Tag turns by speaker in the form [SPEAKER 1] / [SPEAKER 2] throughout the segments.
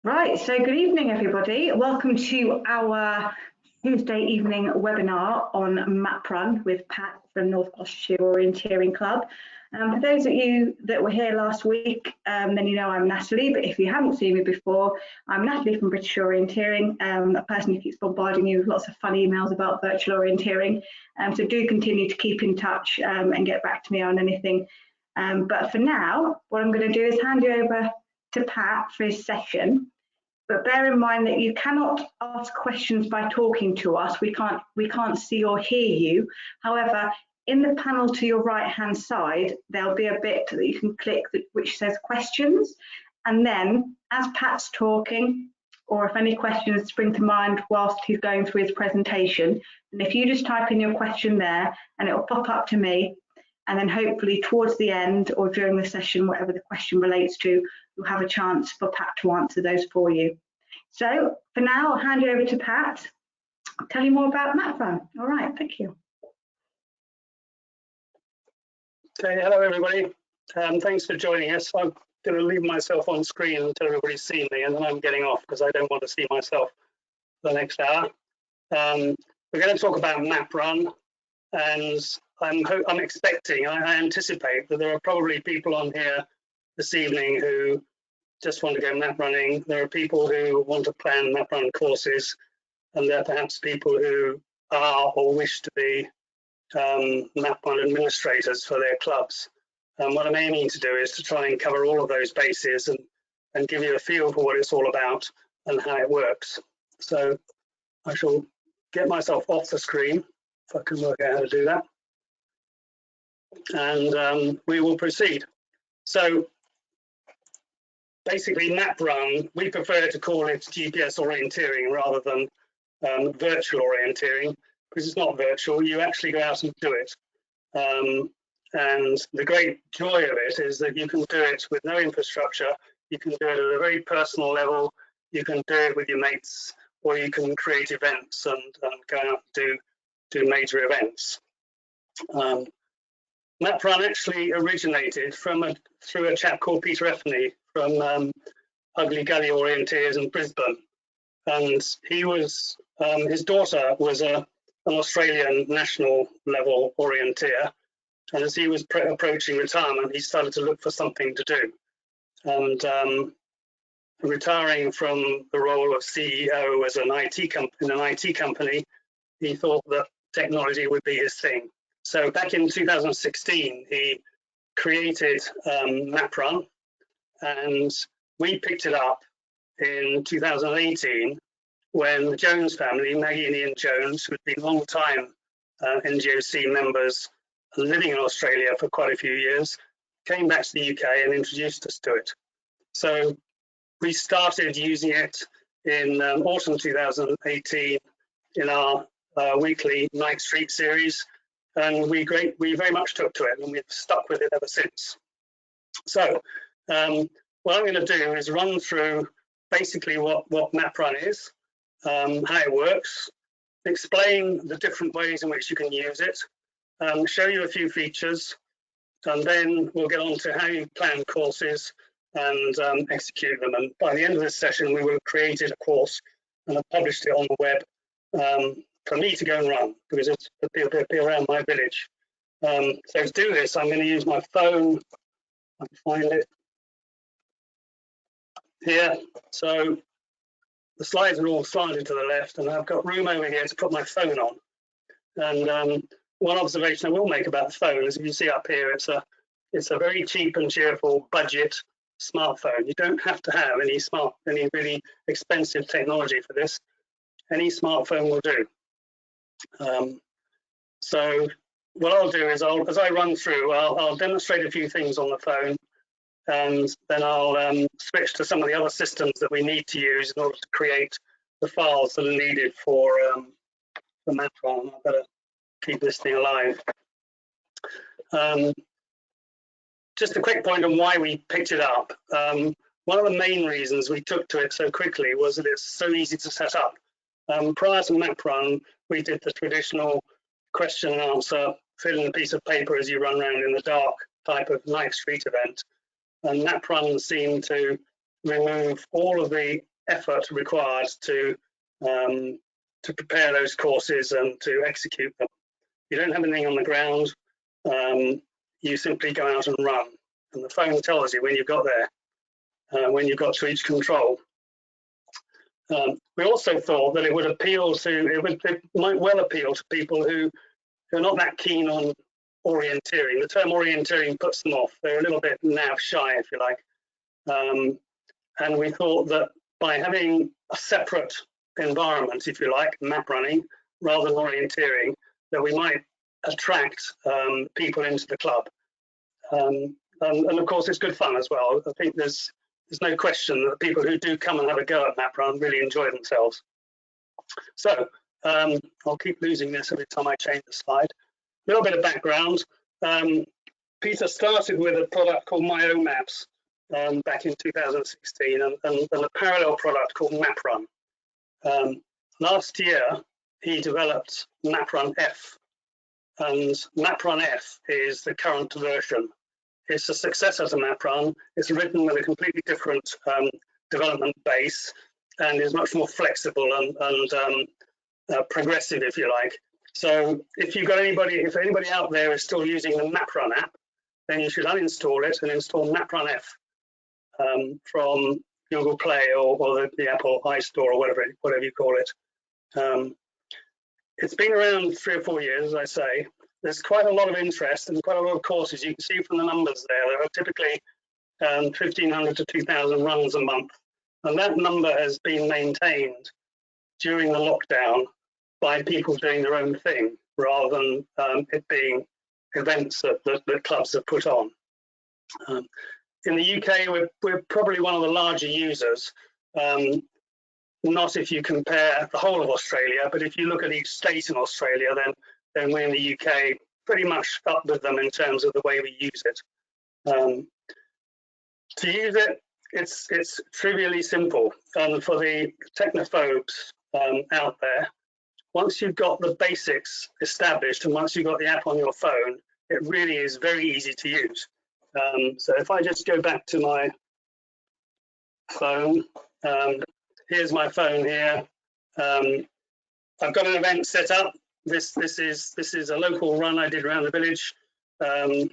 [SPEAKER 1] Right, so good evening, everybody. Welcome to our Tuesday evening webinar on Map Run with Pat from North Gloucestershire Orienteering Club. For those of you that were here last week, then you know I'm Natalie, but if you haven't seen me before, I'm Natalie from British Orienteering, a person who keeps bombarding you with lots of fun emails about virtual orienteering. So do continue to keep in touch and get back to me on anything. But for now, what I'm going to do is hand you over to Pat for his session. But bear in mind that you cannot ask questions by talking to us. We can't see or hear you. However, in the panel to your right-hand side, there'll be a bit that you can click which says questions. And then as Pat's talking, or if any questions spring to mind whilst he's going through his presentation, and if you just type in your question there and it will pop up to me, and then hopefully towards the end or during the session, whatever the question relates to, you'll have a chance for Pat to answer those for you. So for now, I'll hand you over to Pat. I'll tell you more about Map Run. All right, thank you.
[SPEAKER 2] Okay, hello everybody. Thanks for joining us. I'm going to leave myself on screen until everybody's seen me, and then I'm getting off because I don't want to see myself for the next hour. We're going to talk about Map Run, and I'm expecting, I anticipate that there are probably people on here this evening who just want to go map running. There are people who want to plan map run courses, and there are perhaps people who are or wish to be map run administrators for their clubs. And what I'm aiming to do is to try and cover all of those bases and give you a feel for what it's all about and how it works. So I shall get myself off the screen, if I can work out how to do that. And we will proceed. So basically, Map Run, we prefer to call it GPS orienteering rather than virtual orienteering, because it's not virtual. You actually go out and do it. And the great joy of it is that you can do it with no infrastructure. You can do it at a very personal level. You can do it with your mates, or you can create events and go out and do major events. Map Run actually originated through a chap called Peter Effney from Ugly Gully Orienteers in Brisbane, and he was his daughter was an Australian national level orienteer, and as he was approaching retirement, he started to look for something to do. And retiring from the role of CEO as in an IT company, he thought that technology would be his thing. So back in 2016, he created Map Run, and we picked it up in 2018 when the Jones family, Maggie and Ian Jones, who had been long-time NGOC members living in Australia for quite a few years, came back to the UK and introduced us to it. So we started using it in autumn 2018 in our weekly Night Street series, and we very much took to it, and we've stuck with it ever since. So what I'm going to do is run through basically what Map Run is, how it works, explain the different ways in which you can use it, show you a few features, and then we'll get on to how you plan courses and execute them. And by the end of this session, we will have created a course and have published it on the web for me to go and run, because it'll be around my village. So to do this, I'm going to use my phone. I can find it here. So the slides are all slided to the left, and I've got room over here to put my phone on. And one observation I will make about the phone is, if you see up here, it's a very cheap and cheerful budget smartphone. You don't have to have any really expensive technology for this. Any smartphone will do. So what I'll do is, as I run through, I'll demonstrate a few things on the phone, and then I'll switch to some of the other systems that we need to use in order to create the files that are needed for Map Run. I've got to keep this thing alive. Just a quick point on why we picked it up. One of the main reasons we took to it so quickly was that it's so easy to set up. Prior to Map Run, we did the traditional question and answer, fill in a piece of paper as you run around in the dark type of Night Street event. And Map Run seemed to remove all of the effort required to prepare those courses and to execute them. You don't have anything on the ground. You simply go out and run, and the phone tells you when you've got there, when you've got to each control. We also thought that it would appeal to, it might well appeal to people who are not that keen on orienteering. The term orienteering puts them off. They're a little bit nav shy, if you like. And we thought that by having a separate environment, if you like, map running rather than orienteering, that we might attract people into the club. And of course, it's good fun as well. I think there's no question that people who do come and have a go at map run really enjoy themselves. So I'll keep losing this every time I change the slide. A little bit of background. Peter started with a product called My Own Maps back in 2016 and a parallel product called MapRun. Last year, he developed MapRun F, and MapRun F is the current version. It's a successor to MapRun. It's written with a completely different development base and is much more flexible and progressive, if you like. So if anybody out there is still using the MapRun app, then you should uninstall it and install MapRun F from Google Play or the Apple iStore or whatever you call it. It's been around 3 or 4 years, as I say. There's quite a lot of interest and quite a lot of courses. You can see from the numbers there are typically 1,500 to 2,000 runs a month. And that number has been maintained during the lockdown by people doing their own thing, rather than it being events that clubs have put on. In the UK, we're probably one of the larger users. Not if you compare the whole of Australia, but if you look at each state in Australia, then we're in the UK pretty much up with them in terms of the way we use it. To use it, it's trivially simple. And for the technophobes out there, once you've got the basics established and once you've got the app on your phone, it really is very easy to use. So if I just go back to my phone, here's my phone here. I've got an event set up. This is a local run I did around the village, and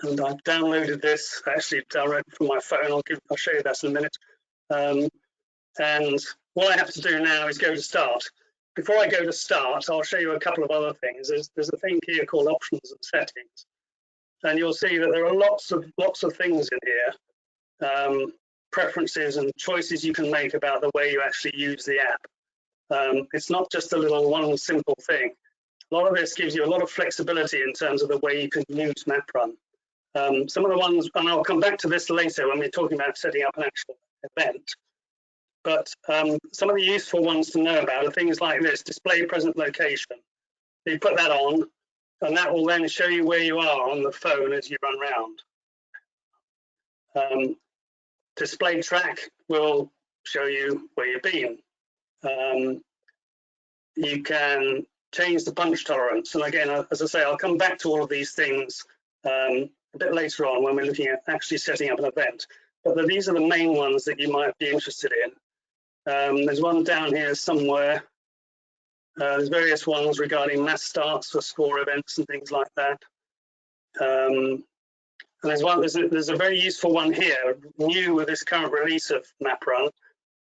[SPEAKER 2] I've downloaded this actually directly from my phone. I'll show you that in a minute. And what I have to do now is go to start. Before I go to start, I'll show you a couple of other things. There's a thing here called options and settings, and you'll see that there are lots of things in here, preferences and choices you can make about the way you actually use the app. It's not just a little one simple thing. A lot of this gives you a lot of flexibility in terms of the way you can use MapRun. Some of the ones, and I'll come back to this later when we're talking about setting up an actual event, but some of the useful ones to know about are things like this: display present location. You put that on, and that will then show you where you are on the phone as you run round. Display track will show you where you've been. You can change the punch tolerance, and again, as I say, I'll come back to all of these things a bit later on when we're looking at actually setting up an event. But these are the main ones that you might be interested in. There's one down here somewhere. There's various ones regarding mass starts for score events and things like that. And there's a very useful one here, new with this current release of MapRun,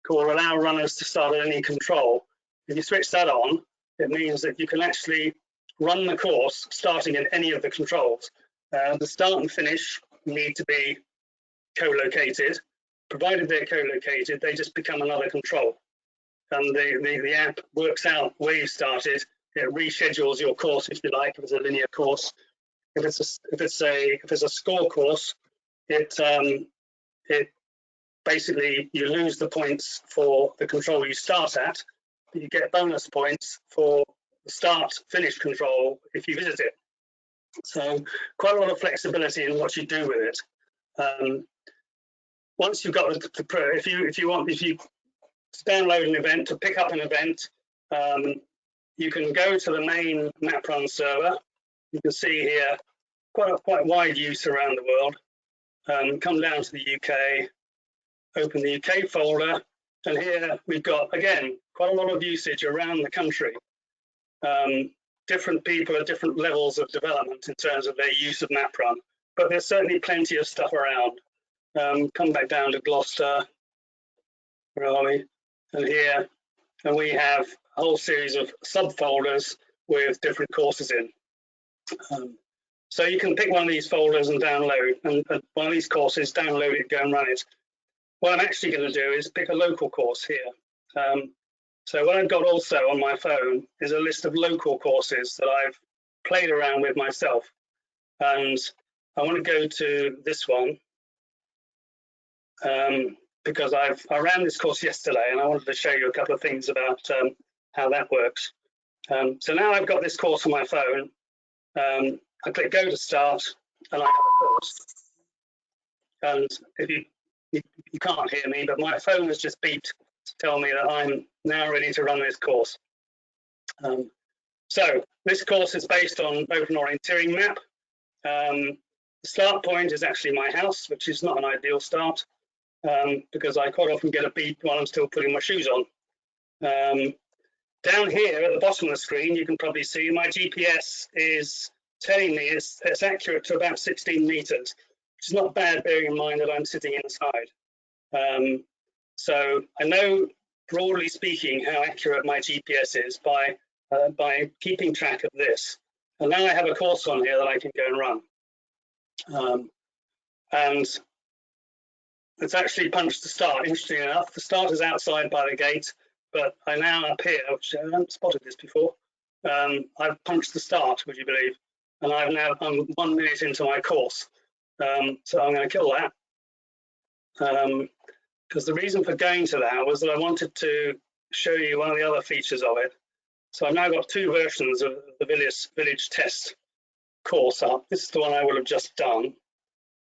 [SPEAKER 2] called allow runners to start at any control. If you switch that on, it means that you can actually run the course starting at any of the controls. The start and finish need to be co-located. Provided they're co-located, they just become another control. And the app works out where you started. It reschedules your course, if you like, if it's a linear course. If it's a score course, it basically, you lose the points for the control you start at, but you get bonus points for the start-finish control if you visit it. So quite a lot of flexibility in what you do with it. Once you've got if you download an event, to pick up an event, you can go to the main MapRun server. You can see here quite wide use around the world. Come down to the UK, open the UK folder, And here we've got, again, quite a lot of usage around the country. Different people at different levels of development in terms of their use of MapRun, but there's certainly plenty of stuff around. Come back down to Gloucester, where are we? And here, and we have a whole series of subfolders with different courses in. So you can pick one of these folders and download, and one of these courses, download it, go and run it. What I'm actually going to do is pick a local course here. So what I've got also on my phone is a list of local courses that I've played around with myself. And I want to go to this one because I ran this course yesterday and I wanted to show you a couple of things about how that works. So now I've got this course on my phone. I click go to start and I have a course. And if you can't hear me, but my phone has just beeped to tell me that I'm now ready to run this course. So this course is based on Open Orienteering Map. The start point is actually my house, which is not an ideal start because I quite often get a beep while I'm still putting my shoes on. Down here at the bottom of the screen, you can probably see my GPS is telling me it's accurate to about 16 meters, which is not bad, bearing in mind that I'm sitting inside. So I know, broadly speaking, how accurate my GPS is by keeping track of this. And now I have a course on here that I can go and run. And it's actually punched the start. Interesting enough, the start is outside by the gate, but I now up here, which I haven't spotted this before, I've punched the start, would you believe? And I'm 1 minute into my course. So I'm going to kill that. Because the reason for going to that was that I wanted to show you one of the other features of it. So I've now got two versions of the village test course up. This is the one I will have just done.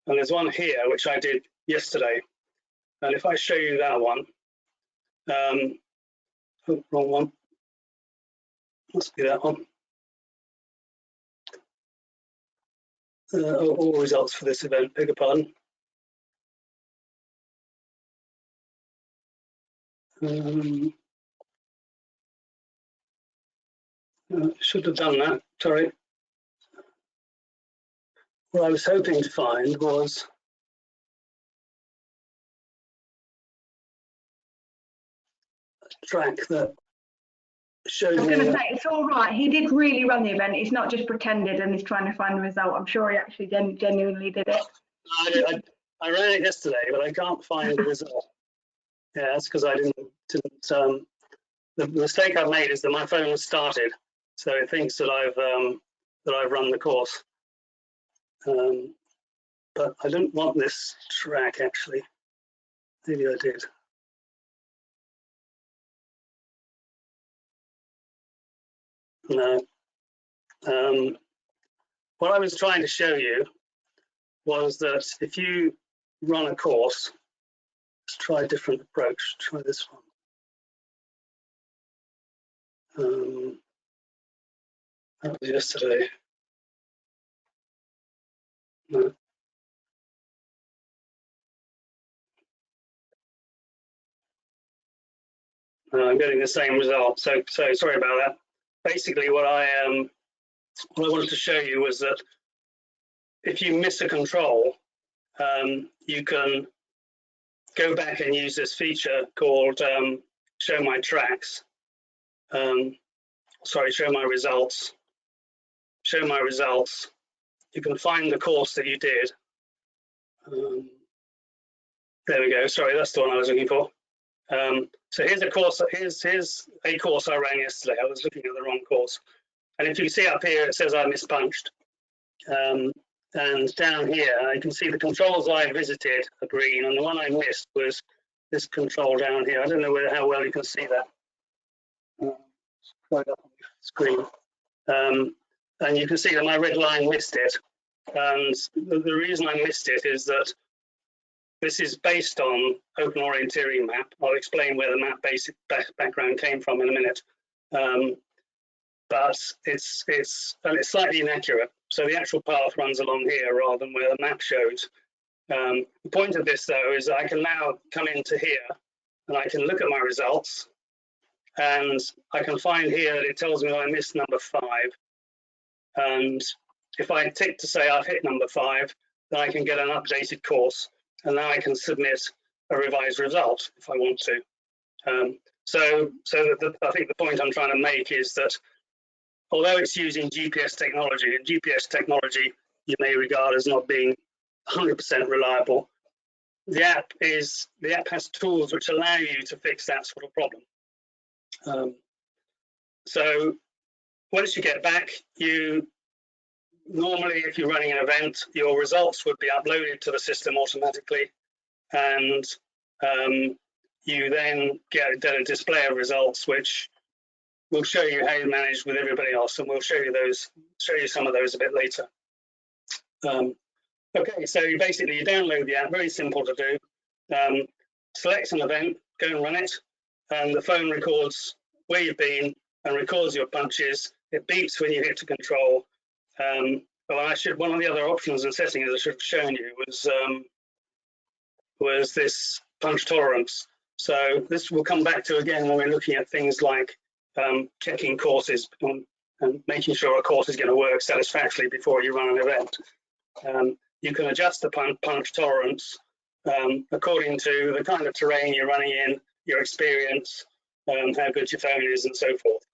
[SPEAKER 2] And there's one here, which I did yesterday. And if I show you that one, oh, wrong one, must be that one. All results for this event, beg your pardon. Should have done that, sorry. What I was hoping to find was a track that showed me.
[SPEAKER 1] I was going to say, it's all right. He did really run the event. He's not just pretended and he's trying to find the result. I'm sure he actually genuinely did it.
[SPEAKER 2] I ran it yesterday, but I can't find the result. Yeah, that's because I didn't. The mistake I've made is that my phone has started, so it thinks that I've run the course. But I don't want this track actually. Maybe I did. No. What I was trying to show you was that if you run a course, let's try a different approach. Try this one. That was yesterday. No. I'm getting the same result. So sorry about that. Basically, what I wanted to show you was that if you miss a control, you can go back and use this feature called show my tracks. Sorry, show my results. Show my results. You can find the course that you did. There we go. Sorry, that's the one I was looking for. So here's a course. Here's a course I ran yesterday. I was looking at the wrong course. And if you see up here, it says I mispunched. And down here, you can see the controls I visited are green, and the one I missed was this control down here. I don't know how well you can see that. Right up on the screen. And you can see that my red line missed it. And the reason I missed it is that this is based on Open Orienteering Map. I'll explain where the map basic background came from in a minute. But it's slightly inaccurate. So the actual path runs along here rather than where the map shows. The point of this, though, is that I can now come into here and I can look at my results, and I can find here that it tells me I missed number 5. And if I tick to say I've hit number 5, then I can get an updated course, and now I can submit a revised result if I want to. I think the point I'm trying to make is that although it's using GPS technology, and GPS technology you may regard as not being 100% reliable, the app has tools which allow you to fix that sort of problem. So once you get back, normally if you're running an event, your results would be uploaded to the system automatically, and you then get a display of results which will show you how you managed with everybody else, and we'll show you some of those a bit later. Okay, so you download the app, very simple to do. Select an event, go and run it, and the phone records where you've been and records your punches. It beeps when you hit to control. One of the other options and settings I should have shown you was this punch tolerance. So this will come back to again when we're looking at things like checking courses and making sure a course is going to work satisfactorily before you run an event. You can adjust the punch tolerance according to the kind of terrain you're running in, your experience, how good your phone is, and so forth.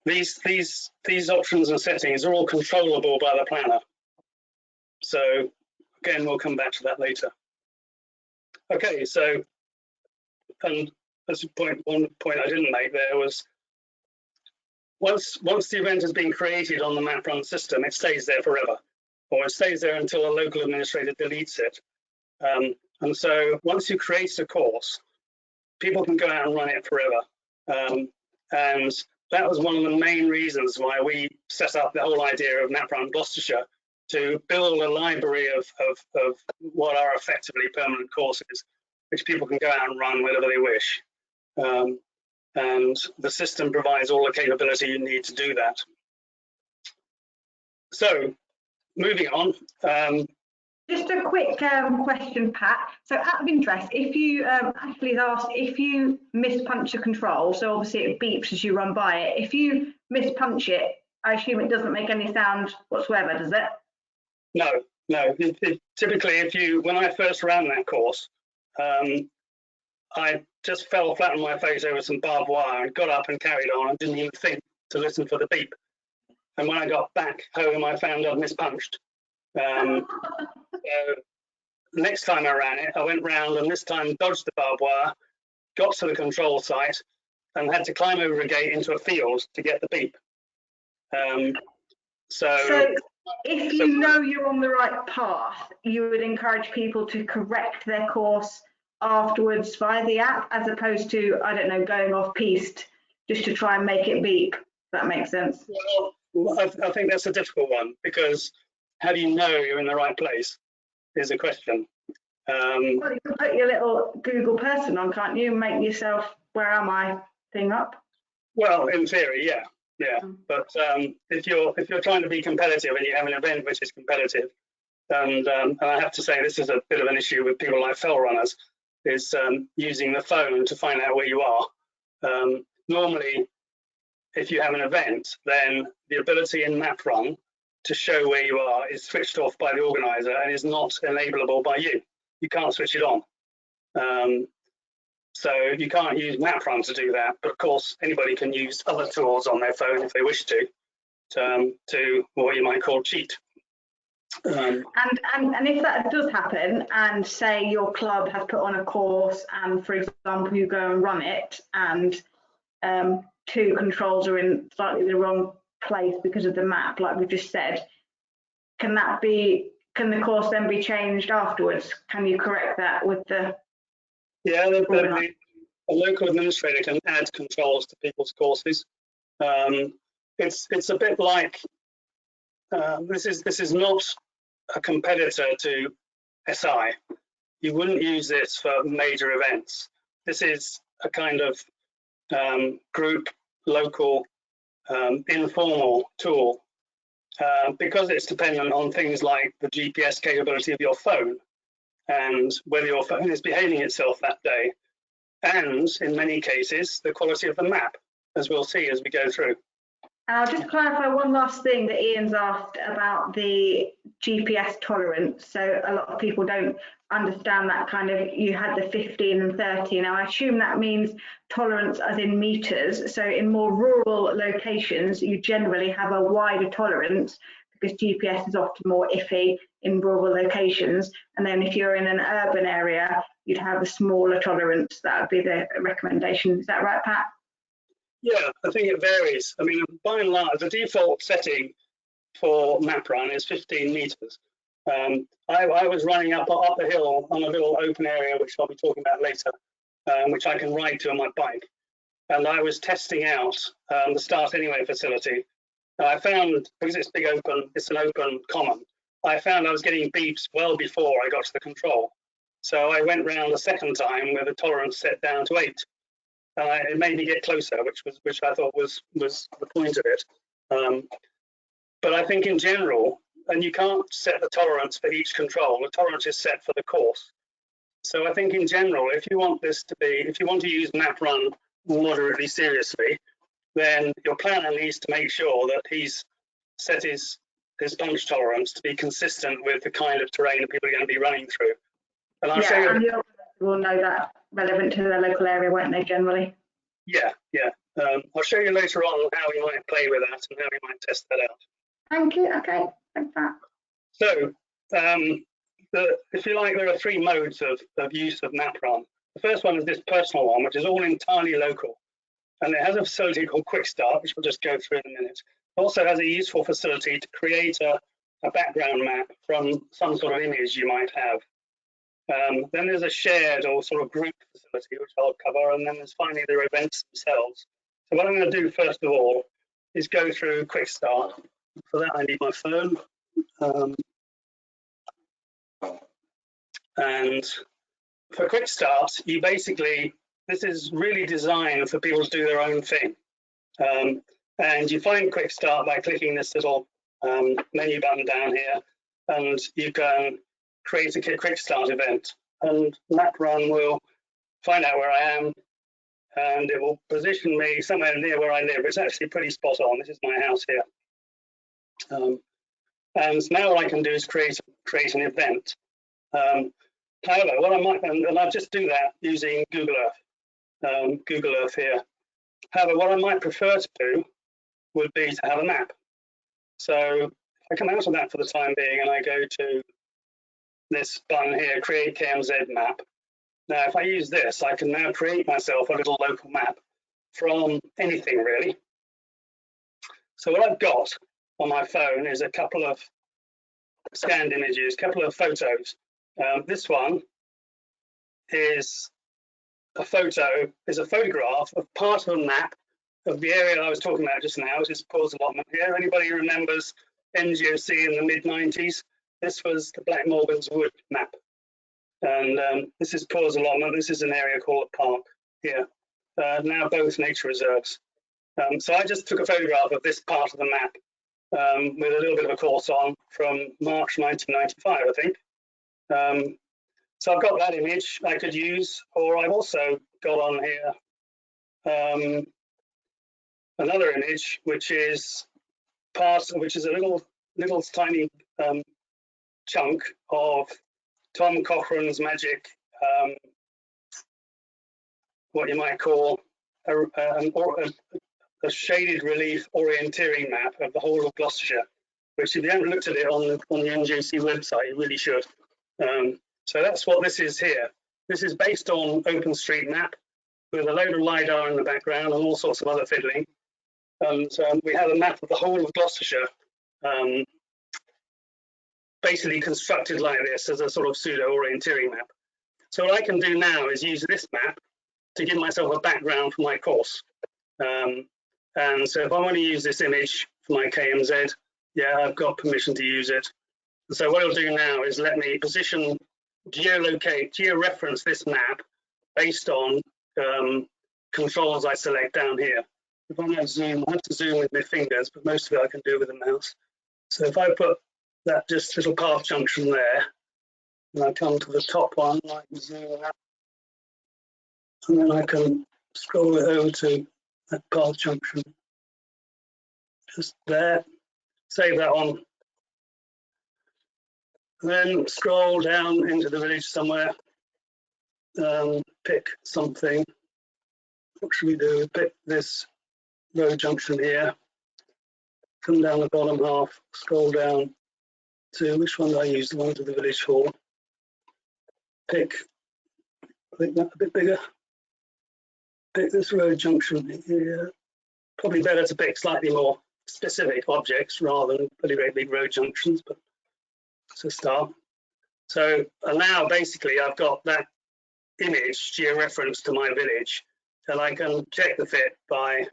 [SPEAKER 2] These options and settings are all controllable by the planner. So again, we'll come back to that later. Okay, so and that's one point I didn't make there was once the event has been created on the MapRun system, it stays there forever, or it stays there until a local administrator deletes it. And so once you create a course, people can go out and run it forever. And that was one of the main reasons why we set up the whole idea of MapRun Gloucestershire, to build a library of what are effectively permanent courses, which people can go out and run whenever they wish. And the system provides all the capability you need to do that. So moving on.
[SPEAKER 1] Just a quick question, Pat. So out of interest, if you Ashley's asked if you mispunch a control, so obviously it beeps as you run by it. If you mispunch it, I assume it doesn't make any sound whatsoever, does it?
[SPEAKER 2] No. Typically, when I first ran that course, I just fell flat on my face over some barbed wire and got up and carried on and didn't even think to listen for the beep. And when I got back home, I found I'd mispunched. So next time I ran it, I went round and this time dodged the barbed wire, got to the control site, and had to climb over a gate into a field to get the beep.
[SPEAKER 1] So if you know you're on the right path, you would encourage people to correct their course afterwards via the app, as opposed to, I don't know, going off piste just to try and make it beep. If that makes sense.
[SPEAKER 2] Well, I think that's a difficult one, because how do you know you're in the right place is a question.
[SPEAKER 1] Well, you can put your little Google person on, can't you, and make yourself "where am I" thing up.
[SPEAKER 2] Well, in theory, yeah. But if you're trying to be competitive and you have an event which is competitive, and I have to say this is a bit of an issue with people like fell runners, is using the phone to find out where you are. Normally, if you have an event, then the ability in MapRun to show where you are is switched off by the organizer and is not enableable by you. You can't switch it on. So you can't use MapRun to do that, but of course anybody can use other tools on their phone if they wish to what you might call cheat. And
[SPEAKER 1] if that does happen, and say your club has put on a course and, for example, you go and run it, and two controls are in slightly the wrong place because of the map, like we just said, can the course then be changed afterwards? Can you correct that with the?
[SPEAKER 2] Yeah, a local administrator can add controls to people's courses. It's a bit like this is not a competitor to SI. You wouldn't use this for major events. This is a kind of group, local, informal tool. Because it's dependent on things like the GPS capability of your phone, and whether your phone is behaving itself that day, and in many cases, the quality of the map, as we'll see as we go through.
[SPEAKER 1] And I'll just clarify one last thing that Ian's asked about the GPS tolerance. So a lot of people don't understand that kind of, you had the 15 and 30. Now I assume that means tolerance as in meters. So in more rural locations, you generally have a wider tolerance because GPS is often more iffy in rural locations. And then if you're in an urban area, you'd have a smaller tolerance. That would be the recommendation. Is that right, Pat?
[SPEAKER 2] Yeah, I think it varies. I mean, by and large, the default setting for MapRun is 15 meters. I was running up a hill on a little open area, which I'll be talking about later, which I can ride to on my bike. And I was testing out the Start Anywhere facility. I found, because it's big open, it's an open common, I found I was getting beeps well before I got to the control. So I went round a second time with the tolerance set down to 8. It made me get closer, which I thought was the point of it. But I think in general, and you can't set the tolerance for each control, the tolerance is set for the course. So I think in general, if you want to use MapRun moderately seriously, then your planner needs to make sure that he's set his punch tolerance to be consistent with the kind of terrain that people are going to be running through. And I'll show you. And the
[SPEAKER 1] will know that relevant to their local area, won't they, generally?
[SPEAKER 2] Yeah. I'll show you later on how we might play with that and how we might test that out.
[SPEAKER 1] Thank you. Okay, thanks, Pat.
[SPEAKER 2] So, if you like, there are 3 modes of use of MapRun. The first one is this personal one, which is all entirely local. And it has a facility called Quick Start, which we'll just go through in a minute. It also has a useful facility to create a background map from some sort of image you might have. Then there's a shared or sort of group facility, which I'll cover, and then there's finally the events themselves. So what I'm going to do first of all is go through Quick Start. For that, I need my phone. And for Quick Start, this is really designed for people to do their own thing. And you find Quick Start by clicking this little menu button down here, and you can create a Quick Start event. And MapRun will find out where I am, and it will position me somewhere near where I live. It's actually pretty spot on. This is my house here. And now what I can do is create an event. However, what I might, and I'll just do that using Google Earth here. However, what I might prefer to do would be to have a map. So if I come out of that for the time being and I go to this button here, Create KMZ Map. Now, if I use this, I can now create myself a little local map from anything really. So what I've got on my phone is a couple of scanned images, a couple of photos. This one is a photograph of part of a map of the area I was talking about just now, which is Paul's allotment here. Anybody who remembers NGOC in the mid-90s? This was the Black Morgan's Wood map. And this is Paul's allotment. This is an area called a park here. Now both nature reserves. So I just took a photograph of this part of the map with a little bit of a course on from March 1995, I think. So I've got that image I could use, or I've also got on here another image, which is a little tiny chunk of Tom Cochrane's magic, what you might call a shaded relief orienteering map of the whole of Gloucestershire, which if you haven't looked at it on the NGOC website, you really should. So that's what this is here. This is based on OpenStreetMap with a load of LiDAR in the background and all sorts of other fiddling. And we have a map of the whole of Gloucestershire, basically constructed like this as a sort of pseudo orienteering map. So what I can do now is use this map to give myself a background for my course. And so if I want to use this image for my KMZ, yeah, I've got permission to use it. So what it'll do now is let me position, georeference this map based on controls I select down here. If I'm going to zoom, I have to zoom with my fingers, but most of it I can do with the mouse. So if I put that just little path junction there, And I come to the top one, I can zoom out, and then I can scroll it over to that path junction, just there, save that on. Then scroll down into the village somewhere, pick something. What should we do? Pick this road junction here, come down the bottom half, scroll down to, which one do I use, the one to the village hall. Pick, make that a bit bigger. Pick this road junction here. Probably better to pick slightly more specific objects rather than really very big road junctions, but it's a start. So now basically I've got that image georeferenced to my village, and I can check the fit by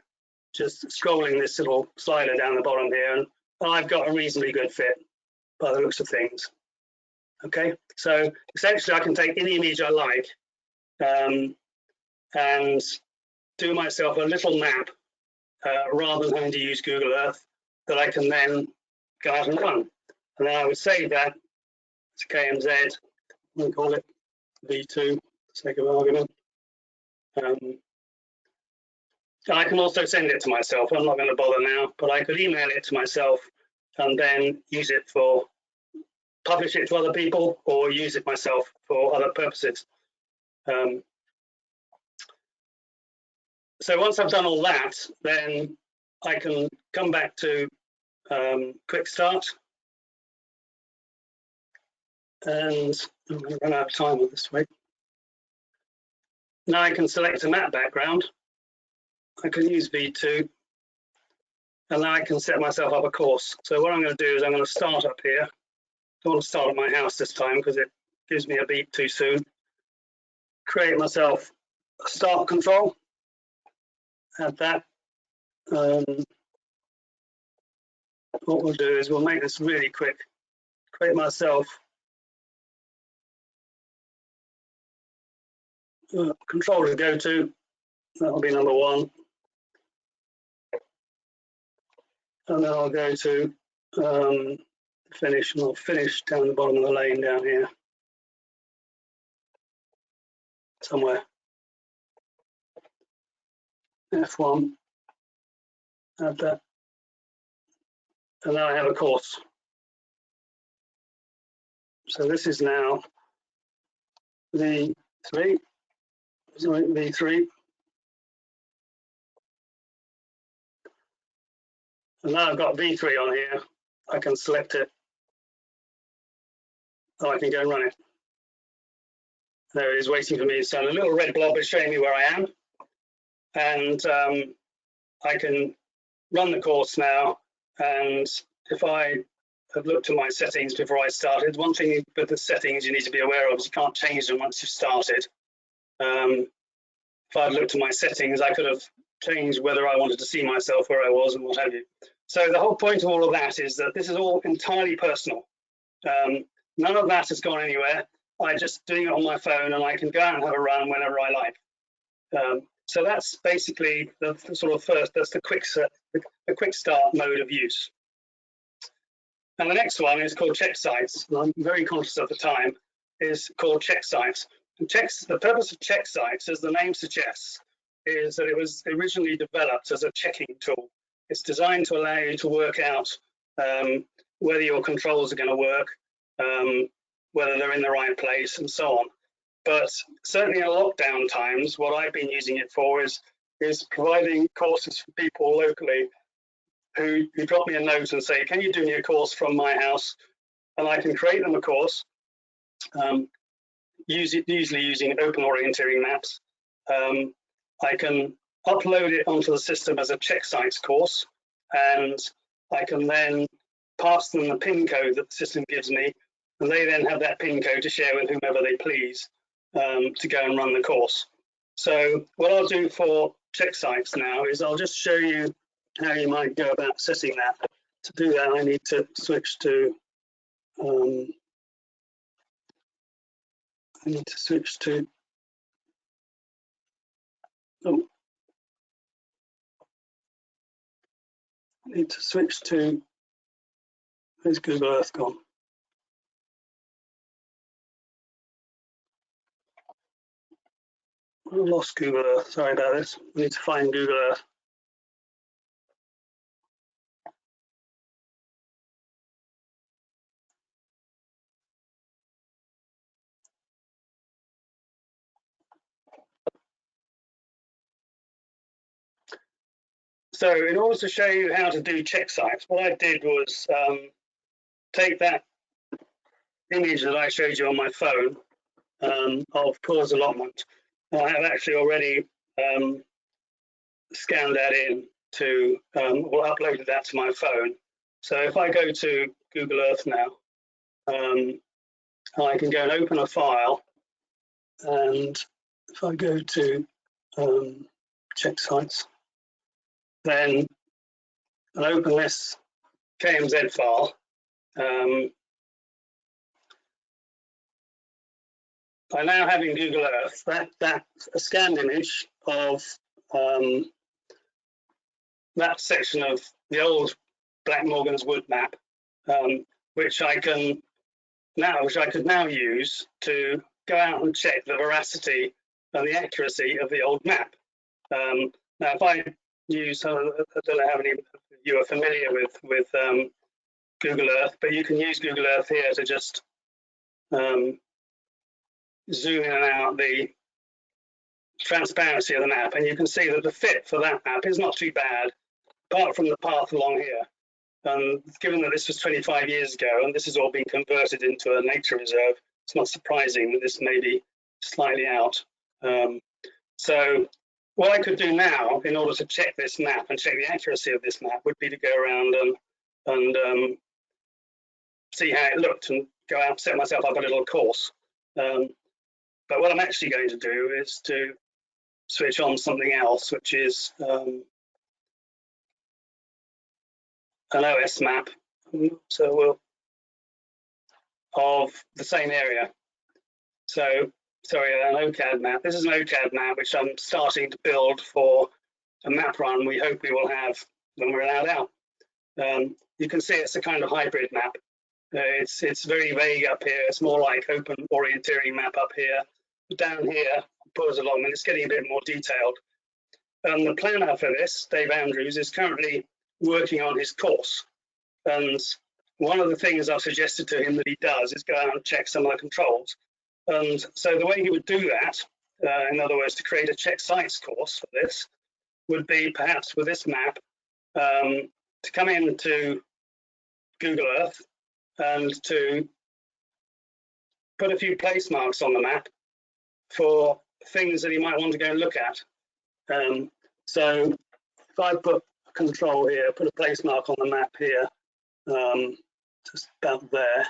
[SPEAKER 2] just scrolling this little slider down the bottom here, and I've got a reasonably good fit by the looks of things. Okay, so essentially I can take any image I like and do myself a little map rather than having to use Google Earth that I can then go out and run. And then I would save that to KMZ, we'll call it V2 for the sake of argument. I can also send it to myself. I'm not going to bother now, but I could email it to myself and then use it for, publish it to other people or use it myself for other purposes. So once I've done all that, then I can come back to Quick Start. And I'm going to run out of time on this way. Now I can select a map background. I can use V2. And now I can set myself up a course. So what I'm going to do is I'm going to start up here. I don't want to start at my house this time because it gives me a beep too soon. Create myself a start control. Add that. What we'll do is we'll make this really quick. Create myself control to go to. That'll be number one. And then I'll go to finish, and I'll finish down the bottom of the lane down here somewhere. F1, add that. And now I have a course. So this is now V3, sorry, V3. And now I've got V3 on here. I can select it. Oh, I can go and run it. There it is waiting for me. So a little red blob is showing me where I am. And I can run the course now. And if I have looked at my settings before I started, one thing with the settings you need to be aware of is you can't change them once you've started. If I'd looked at my settings, I could have changed whether I wanted to see myself where I was and what have you. So the whole point of all of that is that this is all entirely personal. None of that has gone anywhere. I'm just doing it on my phone and I can go out and have a run whenever I like. So that's basically the sort of first, that's the quick start mode of use. And the next one is called check sites. I'm very conscious of the time, is called check sites. And the purpose of check sites, as the name suggests, is that it was originally developed as a checking tool. It's designed to allow you to work out whether your controls are going to work, whether they're in the right place, and so on. But certainly in lockdown times, what I've been using it for is providing courses for people locally who drop me a note and say, can you do me a course from my house? And I can create them a course, usually using open orienteering maps. I can upload it onto the system as a check sites course, and I can then pass them the PIN code that the system gives me, and they then have that PIN code to share with whomever they please to go and run the course. So what I'll do for check sites now is I'll just show you how you might go about setting that. To do that, I need to switch to where's Google Earth gone? I lost Google Earth. Sorry about this. I need to find Google Earth. So in order to show you how to do check sites, what I did was take that image that I showed you on my phone of cause allotment. I have actually already scanned that in to or uploaded that to my phone. So if I go to Google Earth now, I can go and open a file, and if I go to check sites, then I'll open this KMZ file. I now have in Google Earth that a scanned image of that section of the old Black Morgan's Wood map, which I could now use to go out and check the veracity and the accuracy of the old map. Now, if I use, I don't know how many of you are familiar with Google Earth, but you can use Google Earth here to just zoom in and out the transparency of the map, and you can see that the fit for that map is not too bad, apart from the path along here. And given that this was 25 years ago and this has all been converted into a nature reserve, it's not surprising that this may be slightly out. So what I could do now in order to check this map and check the accuracy of this map would be to go around and see how it looked and go out and set myself up a little course. But what I'm actually going to do is to switch on something else, which is an OS map. So we'll of the same area. So sorry, an OCAD map. This is an OCAD map which I'm starting to build for a map run we hope we will have when we're allowed out. You can see it's a kind of hybrid map. It's very vague up here. It's more like open orienteering map up here. Down here, pause along, and it's getting a bit more detailed. The planner for this, Dave Andrews, is currently working on his course. And one of the things I've suggested to him that he does is go out and check some of the controls. And so the way he would do that, in other words, to create a check sites course for this, would be perhaps with this map, to come into Google Earth and to put a few place marks on the map for things that he might want to go and look at. So if I put a control here, put a place mark on the map here, just about there.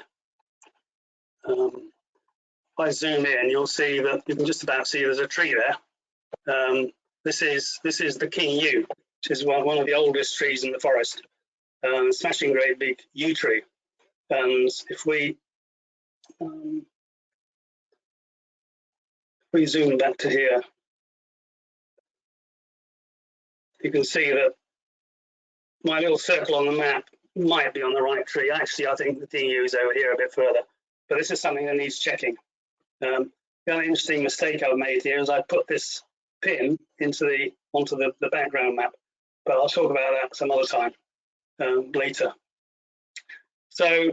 [SPEAKER 2] If I zoom in, you'll see that you can just about see there's a tree there. This is the King Yew, which is one of the oldest trees in the forest. Smashing great big yew tree. And if we zoom back to here, you can see that my little circle on the map might be on the right tree. Actually, I think the King Yew is over here a bit further, but this is something that needs checking. The other interesting mistake I've made here is I put this pin onto the background map, but I'll talk about that some other time later. So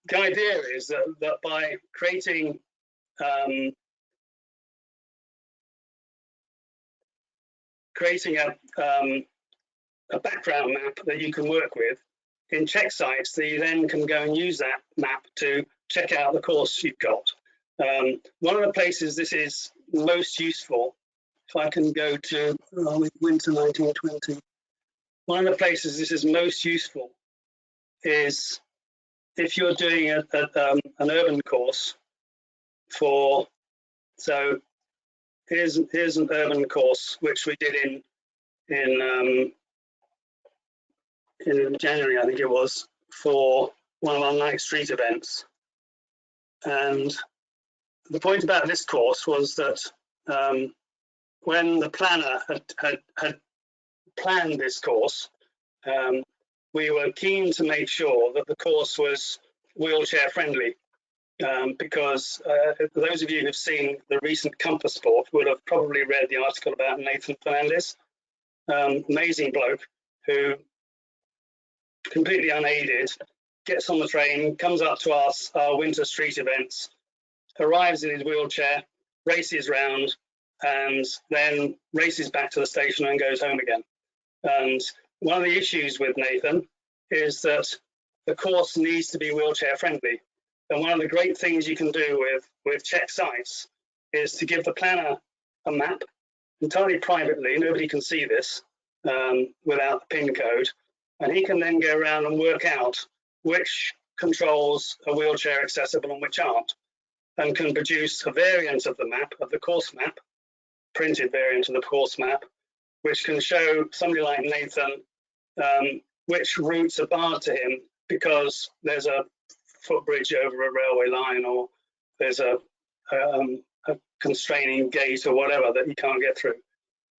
[SPEAKER 2] the idea is that by creating a background map that you can work with in check sites, that you then can go and use that map to check out the course you've got. One of the places this is most useful, if I can go to winter 1920, one of the places this is most useful is if you're doing an urban course for, so here's an urban course which we did in January, I think it was, for one of our night street events. And the point about this course was that when the planner had planned this course, we were keen to make sure that the course was wheelchair friendly. because those of you who've seen the recent Compass Sport would have probably read the article about Nathan Fernandez, amazing bloke who, completely unaided, gets on the train, comes up to our winter street events, arrives in his wheelchair, races round, and then races back to the station and goes home again. And one of the issues with Nathan is that the course needs to be wheelchair friendly. And one of the great things you can do with check sites is to give the planner a map entirely privately. Nobody can see this without the PIN code. And he can then go around and work out which controls are wheelchair accessible and which aren't, and can produce a variant of the map, of the course map, printed variant of the course map, which can show somebody like Nathan which routes are barred to him because there's a footbridge over a railway line, or there's a constraining gate or whatever that you can't get through.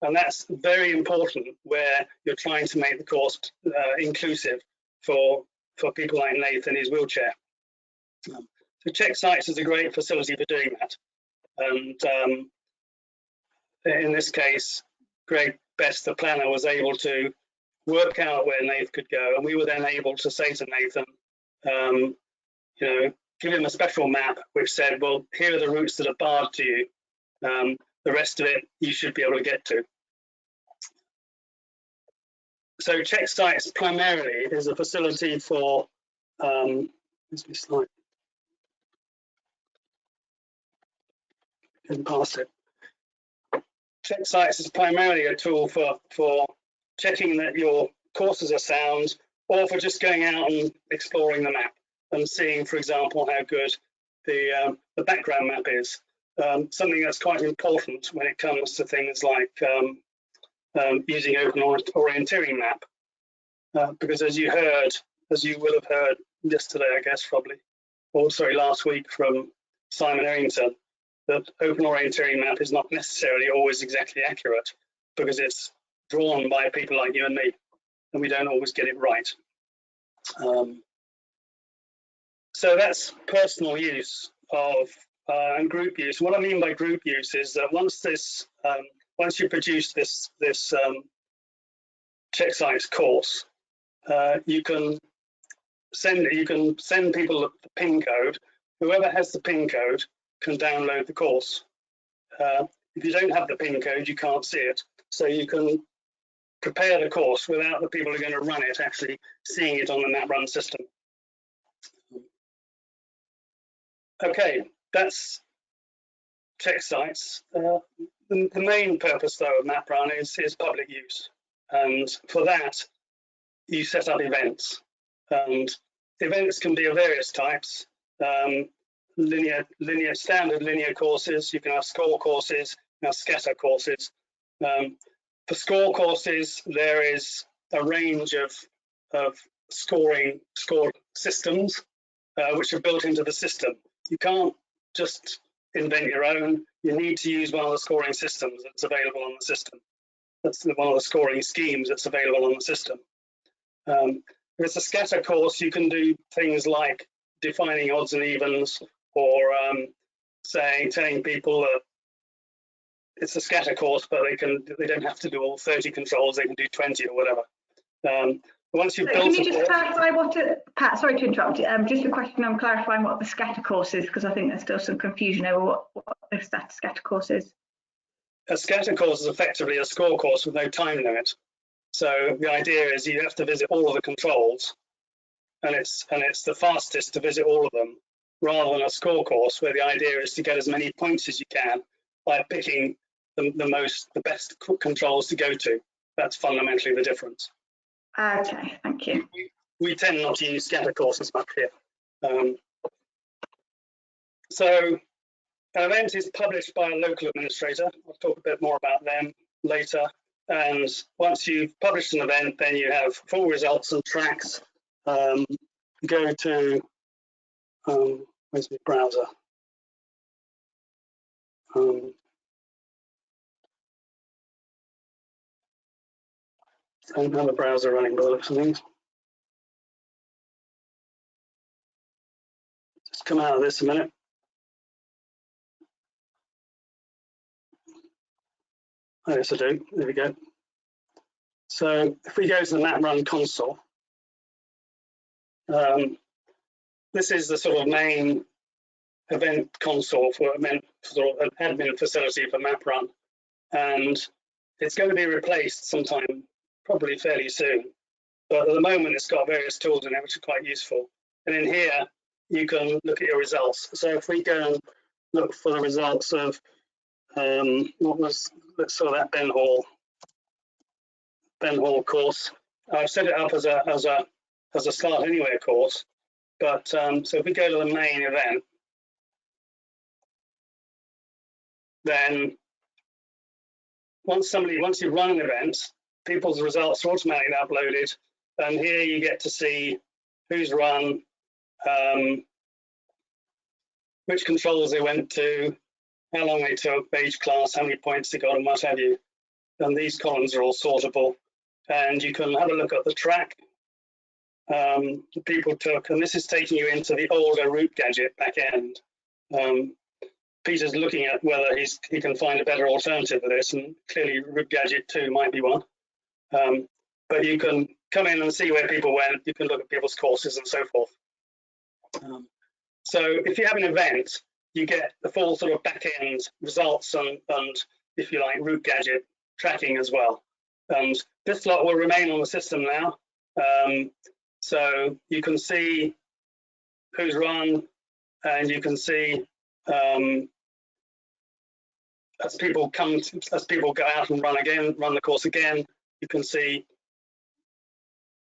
[SPEAKER 2] And that's very important where you're trying to make the course inclusive for people like Nathan in his wheelchair. So Check Sites is a great facility for doing that. And in this case, Greg Best, the planner, was able to work out where Nathan could go, and we were then able to say to Nathan, you know, give him a special map which said, well, here are the routes that are barred to you. The rest of it you should be able to get to. So Check Sites primarily is a facility for, let's be slight, didn't pass it. Check Sites is primarily a tool for checking that your courses are sound, or for just going out and exploring the map and seeing, for example, how good the background map is. Something that's quite important when it comes to things like using open orienteering map, because as you will have heard yesterday, I guess, probably, or sorry, last week from Simon Errington, that open orienteering map is not necessarily always exactly accurate because it's drawn by people like you and me, and we don't always get it right. So that's personal use of and group use. What I mean by group use is that once you produce this Check Sites course, you can send people the PIN code. Whoever has the PIN code can download the course. If you don't have the PIN code, you can't see it. So you can prepare the course without the people who are going to run it actually seeing it on the MapRun system. Okay, that's Check Sites. The main purpose, though, of MapRun is public use. And for that, you set up events. And events can be of various types. Standard linear courses, you can have score courses, you can have scatter courses. For score courses, there is a range of score systems which are built into the system. You can't just invent your own. You need to use one of the scoring systems that's available on the system. That's one of the scoring schemes that's available on the system. If it's a scatter course, you can do things like defining odds and evens, or telling people that it's a scatter course, but they don't have to do all 30 controls, they can do 20 or whatever. Once you've built,
[SPEAKER 1] can you just clarify what Pat, sorry to interrupt, just a question on clarifying what the scatter course is, because I think there's still some confusion over what the scatter course is.
[SPEAKER 2] A scatter course is effectively a score course with no time limit. So the idea is you have to visit all of the controls, and it's the fastest to visit all of them, rather than a score course where the idea is to get as many points as you can by picking the best controls to go to. That's fundamentally the difference.
[SPEAKER 1] Okay, thank you.
[SPEAKER 2] We tend not to use scatter courses much here. So an event is published by a local administrator. I'll talk a bit more about them later. And once you've published an event, then you have full results and tracks. Go to, where's my browser? I don't have a browser running by the looks of things. just come out of this a minute. Oh, yes, I do. There we go. So if we go to the map run console, this is the sort of main event console for sort of an admin facility for map run, and it's going to be replaced sometime, probably fairly soon. But at the moment, it's got various tools in it which are quite useful. And in here, you can look at your results. So if we go and look for the results of let's sort of that Ben Hall course. I've set it up as a Start Anywhere course. But so if we go to the main event, then once you run an event, people's results are automatically uploaded, and here you get to see who's run, which controls they went to, how long they took, age, class, how many points they got, and what have you. And these columns are all sortable, and you can have a look at the track the people took, and this is taking you into the older root gadget back end. Peter's looking at whether he can find a better alternative to this, and clearly root gadget 2 might be one. But you can come in and see where people went. You can look at people's courses and so forth. So if you have an event, you get the full sort of back end results and if you like, root gadget tracking as well. And this lot will remain on the system now. So you can see who's run, and you can see as people go out and run the course again, you can see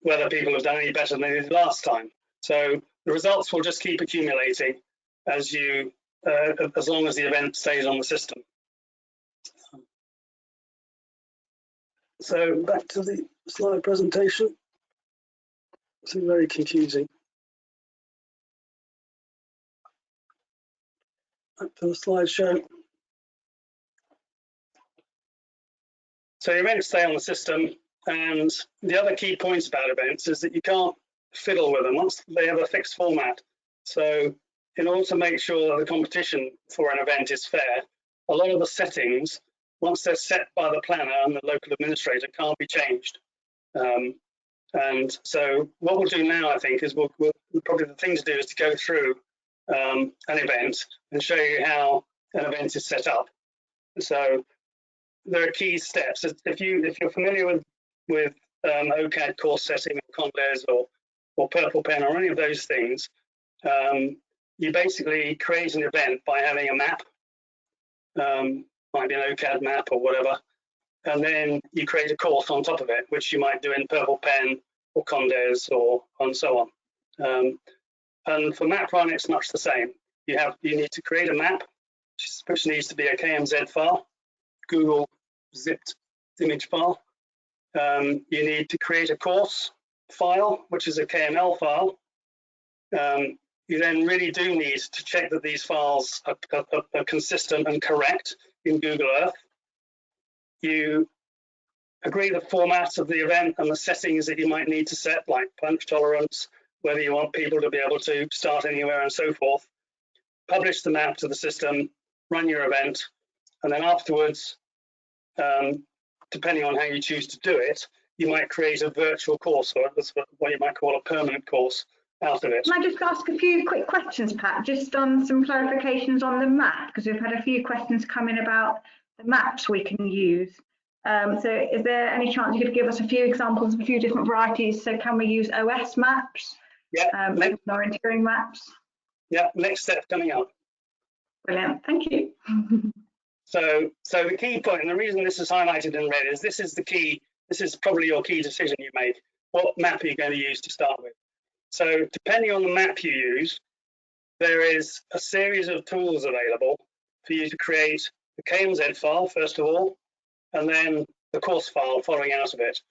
[SPEAKER 2] whether people have done any better than they did last time. So the results will just keep accumulating as long as the event stays on the system. So back to the slide presentation. It's very confusing. Back to the slideshow. So events stay on the system, and the other key points about events is that you can't fiddle with them once they have a fixed format. So in order to make sure that the competition for an event is fair, a lot of the settings, once they're set by the planner and the local administrator, can't be changed. And so what we'll do now, I think, is we'll probably the thing to do is to go through an event and show you how an event is set up. So there are key steps. If you're familiar with OCAD course setting, or Condes, or Purple Pen, or any of those things, you basically create an event by having a map, might be an OCAD map or whatever, and then you create a course on top of it, which you might do in Purple Pen or Condes or and so on. And for map run, it's much the same. You need to create a map, which needs to be a KMZ file, Google zipped image file. You need to create a course file, which is a KML file. You then really do need to check that these files are consistent and correct in Google Earth. You agree the format of the event and the settings that you might need to set, like punch tolerance, whether you want people to be able to start anywhere and so forth. Publish the map to the system, run your event, and then afterwards, depending on how you choose to do it, you might create a virtual course, or what you might call a permanent course out of it.
[SPEAKER 1] Can I just ask a few quick questions, Pat, just on some clarifications on the map, because we've had a few questions come in about the maps we can use. So is there any chance you could give us a few examples of a few different varieties? So can we use OS maps?
[SPEAKER 2] Yeah.
[SPEAKER 1] Orienteering maps? Yeah,
[SPEAKER 2] next step coming up.
[SPEAKER 1] Brilliant, thank you.
[SPEAKER 2] So the key point, and the reason this is highlighted in red, is this is the key. This is probably your key decision you make. What map are you going to use to start with? So depending on the map you use, there is a series of tools available for you to create the KMZ file, first of all, and then the course file following out of it.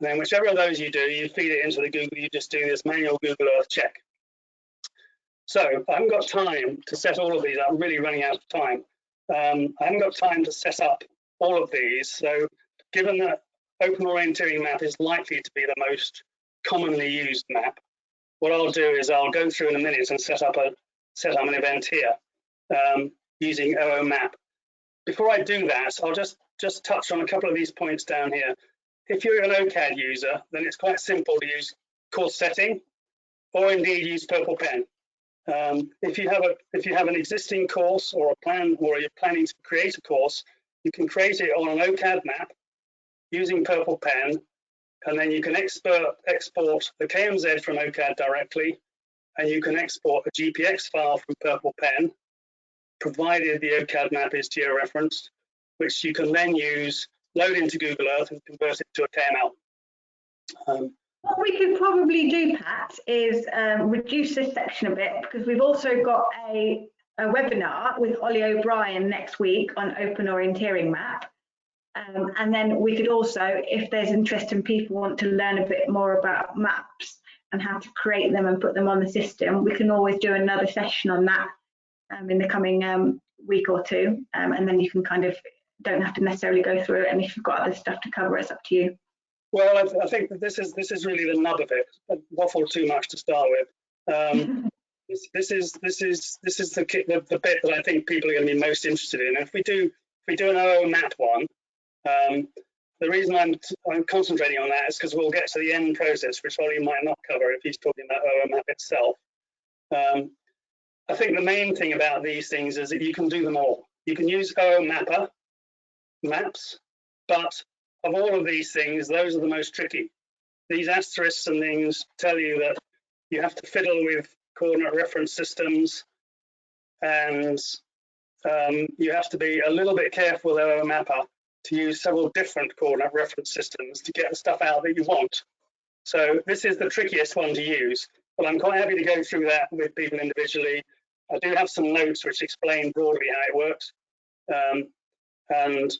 [SPEAKER 2] And then whichever of those you do, you feed it into the Google, you just do this manual Google Earth check. So I haven't got time to set all of these. I'm really running out of time. I haven't got time to set up all of these. So given that Open Orienteering map is likely to be the most commonly used map, what I'll do is I'll go through in a minute and set up set up an event here using OOMap. Before I do that, I'll just touch on a couple of these points down here. If you're an OCAD user, then it's quite simple to use course setting, or indeed use Purple Pen. If you have an existing course or a plan, or you're planning to create a course, you can create it on an OCAD map using Purple Pen, and then you can export the KMZ from OCAD directly, and you can export a GPX file from Purple Pen, provided the OCAD map is georeferenced, which you can then use, load into Google Earth and convert it to a KML.
[SPEAKER 1] What we could probably do, Pat, is reduce this section a bit, because we've also got a webinar with Ollie O'Brien next week on Open Orienteering Map. And then we could also, if there's interest and people want to learn a bit more about maps and how to create them and put them on the system, we can always do another session on that in the coming week or two. And then you can kind of, don't have to necessarily go through it. And if you've got other stuff to cover, it's up to you.
[SPEAKER 2] Well, I think that this is really the nub of it. I waffled too much to start with. This is the bit that I think people are going to be most interested in. If we do an OOMap one, the reason I'm concentrating on that is because we'll get to the end process, which Ollie might not cover if he's talking about OOMap itself. I think the main thing about these things is that you can do them all. You can use OOMapper maps, but of all of these things, those are the most tricky. These asterisks and things tell you that you have to fiddle with coordinate reference systems, and you have to be a little bit careful with OOMapper to use several different coordinate reference systems to get the stuff out that you want. So this is the trickiest one to use, but I'm quite happy to go through that with people individually. I do have some notes which explain broadly how it works. And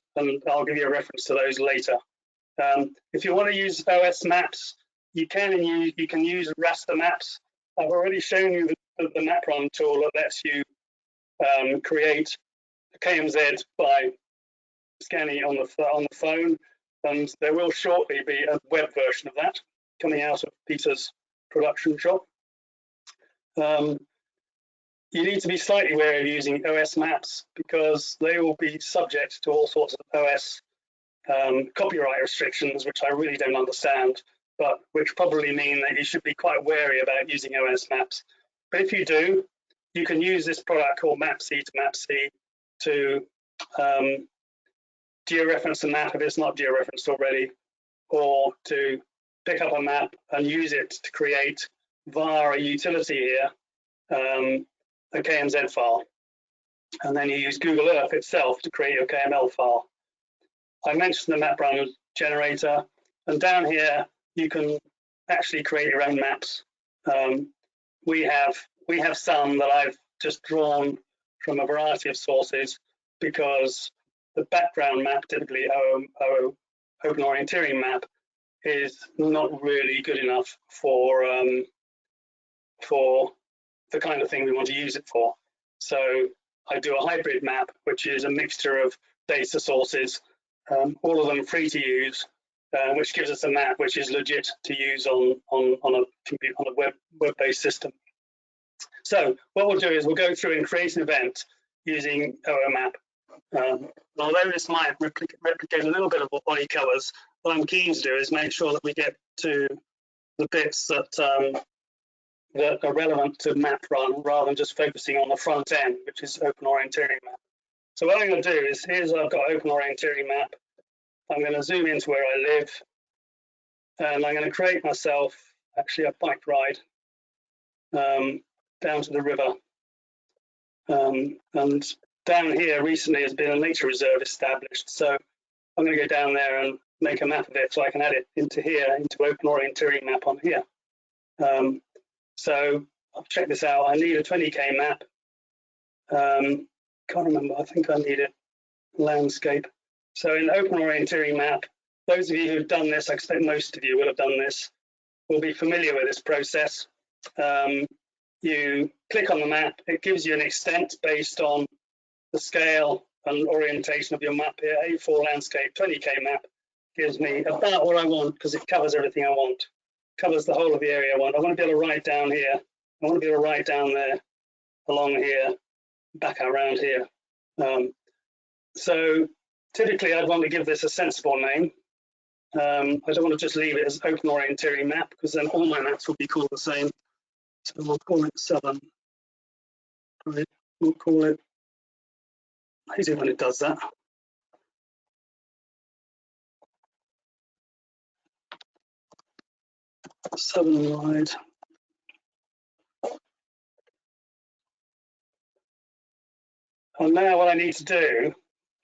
[SPEAKER 2] I'll give you a reference to those later. If you want to use OS maps, you can use raster maps. I've already shown you the MapRun tool that lets you create a KMZ by scanning it on the phone, and there will shortly be a web version of that coming out of Peter's production shop. You need to be slightly wary of using OS maps because they will be subject to all sorts of OS copyright restrictions, which I really don't understand, but which probably mean that you should be quite wary about using OS maps. But if you do, you can use this product called MapC to georeference a map if it's not georeferenced already, or to pick up a map and use it to create via a utility here a KMZ file, and then you use Google Earth itself to create your KML file. I mentioned the MapRun generator, and down here you can actually create your own maps. We have some that I've just drawn from a variety of sources because the background map, typically Open Orienteering Map, is not really good enough for the kind of thing we want to use it for. So I do a hybrid map, which is a mixture of data sources, all of them free to use, which gives us a map which is legit to use on a web-based system. So what we'll do is we'll go through and create an event using OOMap. Although this might replicate a little bit of what Ollie covers, what I'm keen to do is make sure that we get to the bits that that are relevant to MapRun rather than just focusing on the front end, which is Open Orienteering Map. So what I'm going to do is, here's I've got Open Orienteering Map. I'm going to zoom into where I live, and I'm going to create myself actually a bike ride down to the river. And down here recently has been a nature reserve established, so I'm going to go down there and make a map of it so I can add it into here, into Open Orienteering Map on here. So I'll check this out. I need a 20K map. Can't remember, I think I need it landscape. So in Open Orienteering Map, those of you who've done this, I expect most of you will have done this, will be familiar with this process. You click on the map, it gives you an extent based on the scale and orientation of your map here. A4 landscape 20K map gives me about what I want because it covers everything I want. Covers the whole of the area I want. I want to be able to write down here. I want to be able to write down there. along here, back around here. So typically I'd want to give this a sensible name. I don't want to just leave it as open orienteering map, because then all my maps will be called the same. So we'll call it 7. Right. We'll call it, I hate it when it does that. Southern wide. And now what I need to do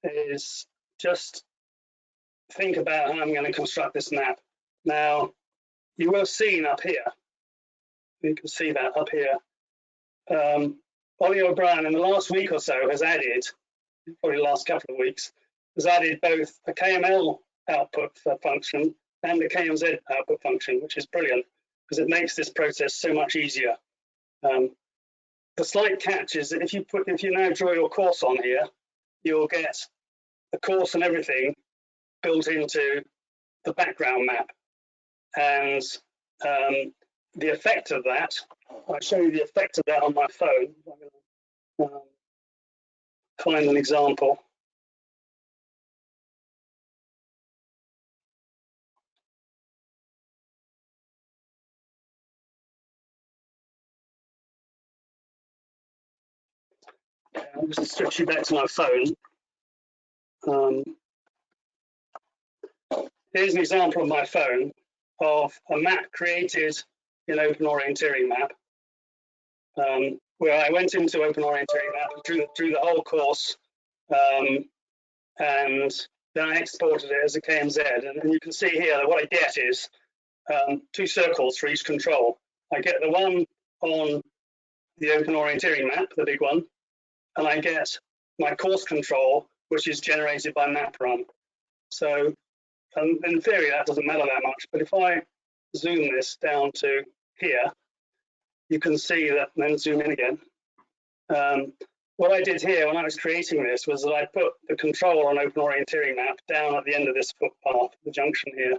[SPEAKER 2] is just think about how I'm going to construct this map. Now, you will have seen up here, you can see that up here, Ollie O'Brien in the last week or so has added, probably the last couple of weeks, has added both a KML output function and a KMZ output function, which is brilliant because it makes this process so much easier. The slight catch is that if you now draw your course on here, you'll get the course and everything built into the background map. And the effect of that, I'll show you the effect of that on my phone. I'm going to find an example. I'll just switch you back to my phone. Here's an example of my phone of a map created in Open Orienteering Map, where I went into Open Orienteering Map and drew the whole course, and then I exported it as a KMZ. And you can see here that what I get is 2 circles for each control. I get the one on the Open Orienteering Map, the big one, and I get my course control, which is generated by MapRun. So in theory, that doesn't matter that much, but if I zoom this down to here, you can see that, and then zoom in again. What I did here when I was creating this was that I put the control on Open Orienteering Map down at the end of this footpath, the junction here.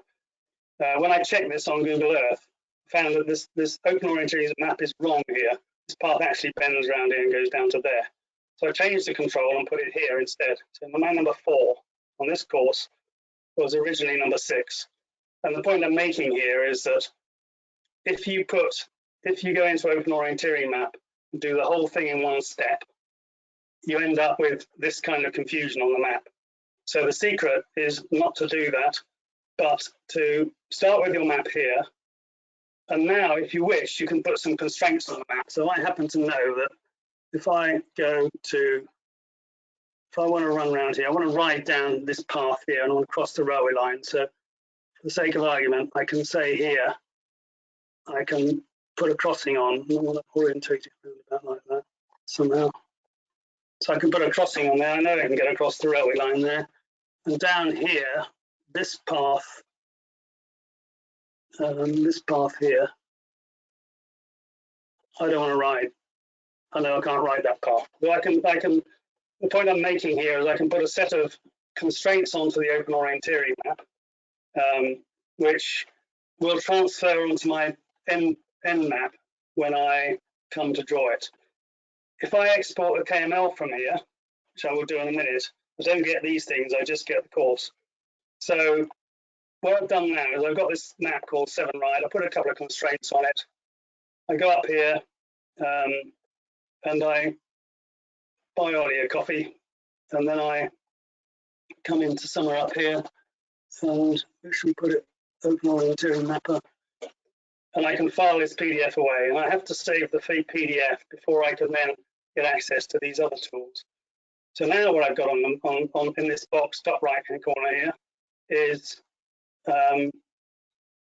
[SPEAKER 2] When I checked this on Google Earth, I found that this Open Orienteering Map is wrong here. This path actually bends around here and goes down to there. So I changed the control and put it here instead. So my number 4 on this course was originally number 6. And the point I'm making here is that if you go into Open Orienteering Map and do the whole thing in one step, you end up with this kind of confusion on the map. So the secret is not to do that, but to start with your map here. And now, if you wish, you can put some constraints on the map. So I happen to know that if I want to run around here, I want to ride down this path here and I want to cross the railway line. So for the sake of argument, I can say here, I can put a crossing on. I want to orientate it about like that somehow. So I can put a crossing on there. I know I can get across the railway line there. And down here, this path here, I don't want to ride. I know I can't ride that path. So the point I'm making here is I can put a set of constraints onto the Open Orienteering Map, which will transfer onto my end map when I come to draw it. If I export the KML from here, which I will do in a minute, I don't get these things, I just get the course. So what I've done now is I've got this map called 7 Ride. I put a couple of constraints on it. I go up here and I buy Ollie a coffee, and then I come into somewhere up here, and where should we put it? Open Orienteering Mapper. And I can file this PDF away, and I have to save the PDF before I can then get access to these other tools. So now what I've got in this box, top right-hand corner here, is the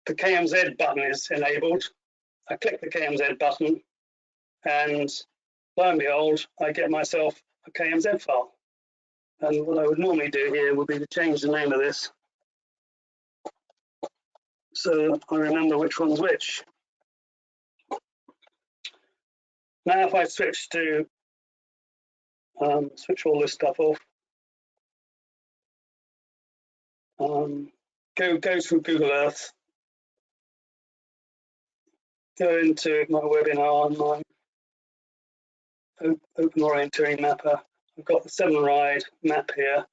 [SPEAKER 2] KMZ button is enabled. I click the KMZ button, and lo and behold, I get myself a KMZ file. And what I would normally do here would be to change the name of this so I remember which one's which. Now if I switch to, switch all this stuff off, go through Google Earth, go into my webinar online, open orienteering mapper. I've got the 7 ride map here.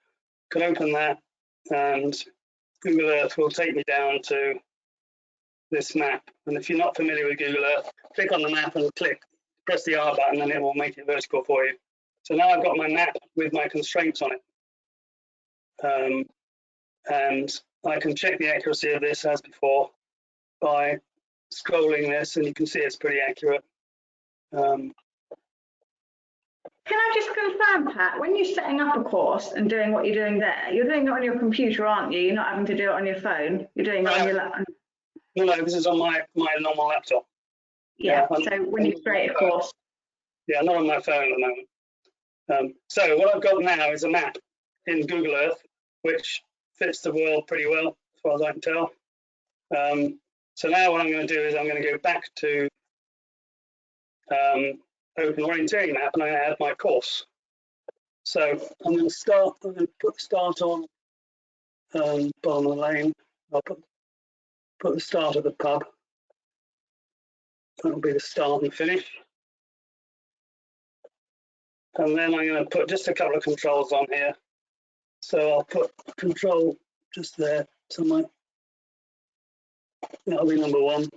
[SPEAKER 2] Can open that, and Google Earth will take me down to this map. And if you're not familiar with Google Earth, click on the map and press the R button, and it will make it vertical for you. So now I've got my map with my constraints on it. And I can check the accuracy of this as before by scrolling this, and you can see it's pretty accurate.
[SPEAKER 1] Can I just confirm, Pat, when you're setting up a course and doing what you're doing there, you're doing it on your computer, aren't you? You're not having to do it on your phone. You're doing it on your laptop.
[SPEAKER 2] No, this is on my normal laptop.
[SPEAKER 1] Yeah, so when you create a course.
[SPEAKER 2] Yeah, not on my phone at the moment. So what I've got now is a map in Google Earth, which fits the world pretty well, as far as I can tell. So now what I'm going to do is I'm going to go back to Open Orienteering map, and I'm going to add my course. So I'm going to put start on bottom of the lane. I'll put the start of the pub. That'll be the start and finish. And then I'm going to put just a couple of controls on here. So I'll put control just there somewhere. That'll be number 1.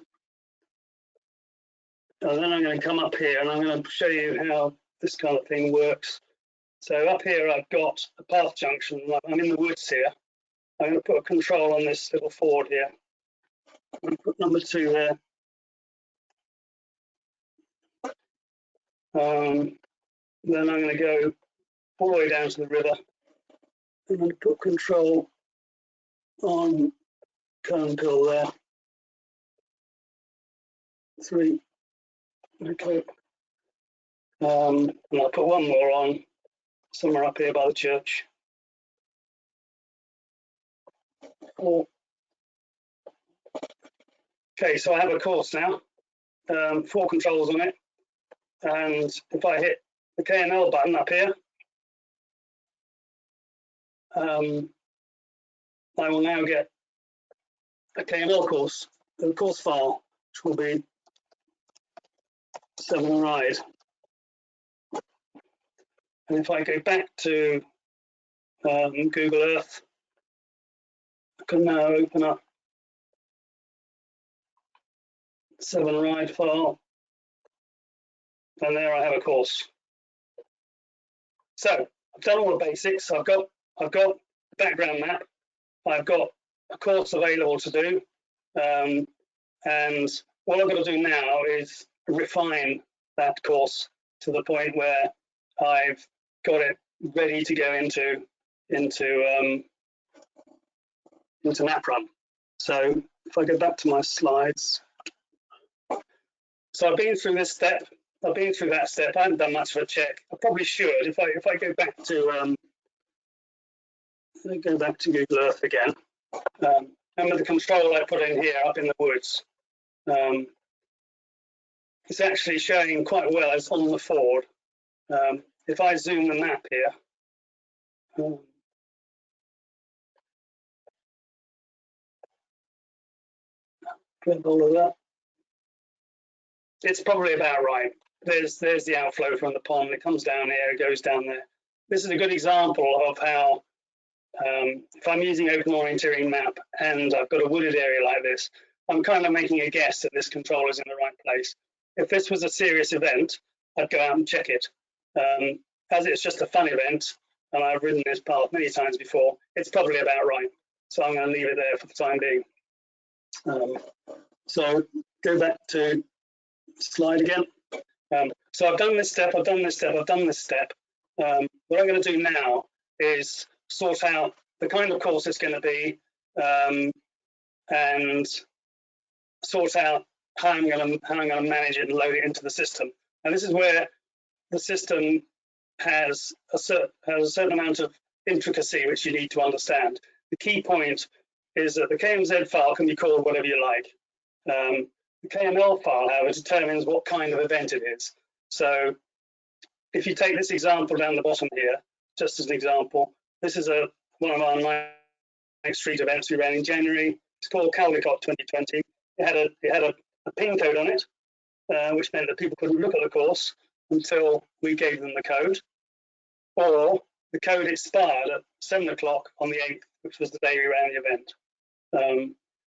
[SPEAKER 2] And then I'm going to come up here and I'm going to show you how this kind of thing works. So up here, I've got a path junction. I'm in the woods here. I'm going to put a control on this little ford here. I'm going to put number 2 there. Then I'm going to go all the way down to the river. I'm going to put control on Kernpill there. 3. Okay. And I'll put one more on somewhere up here by the church. 4. Okay, so I have a course now, 4 controls on it. And if I hit the KML button up here, I will now get a KML course, the course file, which will be 7 ride. And if I go back to Google Earth, I can now open up 7 ride file, and there I have a course. So I've done all the basics. I've got a background map. I've got a course available to do, and what I've got to do now is refine that course to the point where I've got it ready to go into MapRun. So if I go back to my slides, so I've been through this step. I've been through that step. I haven't done much of a check. I probably should. If I go back to Google Earth again. Remember the control I put in here up in the woods. It's actually showing quite well as on the ford. If I zoom the map here, grab all of that. It's probably about right. There's the outflow from the pond. It comes down here, it goes down there. This is a good example of how, if I'm using Open Orienteering map and I've got a wooded area like this, I'm kind of making a guess that this control is in the right place. If this was a serious event, I'd go out and check it. As it's just a fun event, and I've ridden this path many times before, it's probably about right. So I'm going to leave it there for the time being. So go back to slide again. So I've done this step, I've done this step, I've done this step. What I'm going to do now is sort out the kind of course it's going to be, and sort out how I'm going to manage it and load it into the system. And this is where the system has a certain amount of intricacy which you need to understand. The key point is that the KMZ file can be called whatever you like. The KML file, however, determines what kind of event it is. So if you take this example down the bottom here, just as an example, this is one of our night street events we ran in January. It's called Caldecott 2020. It had a pin code on it, which meant that people couldn't look at the course. until we gave them the code, or the code expired at 7 o'clock on the 8th, which was the day we ran the event.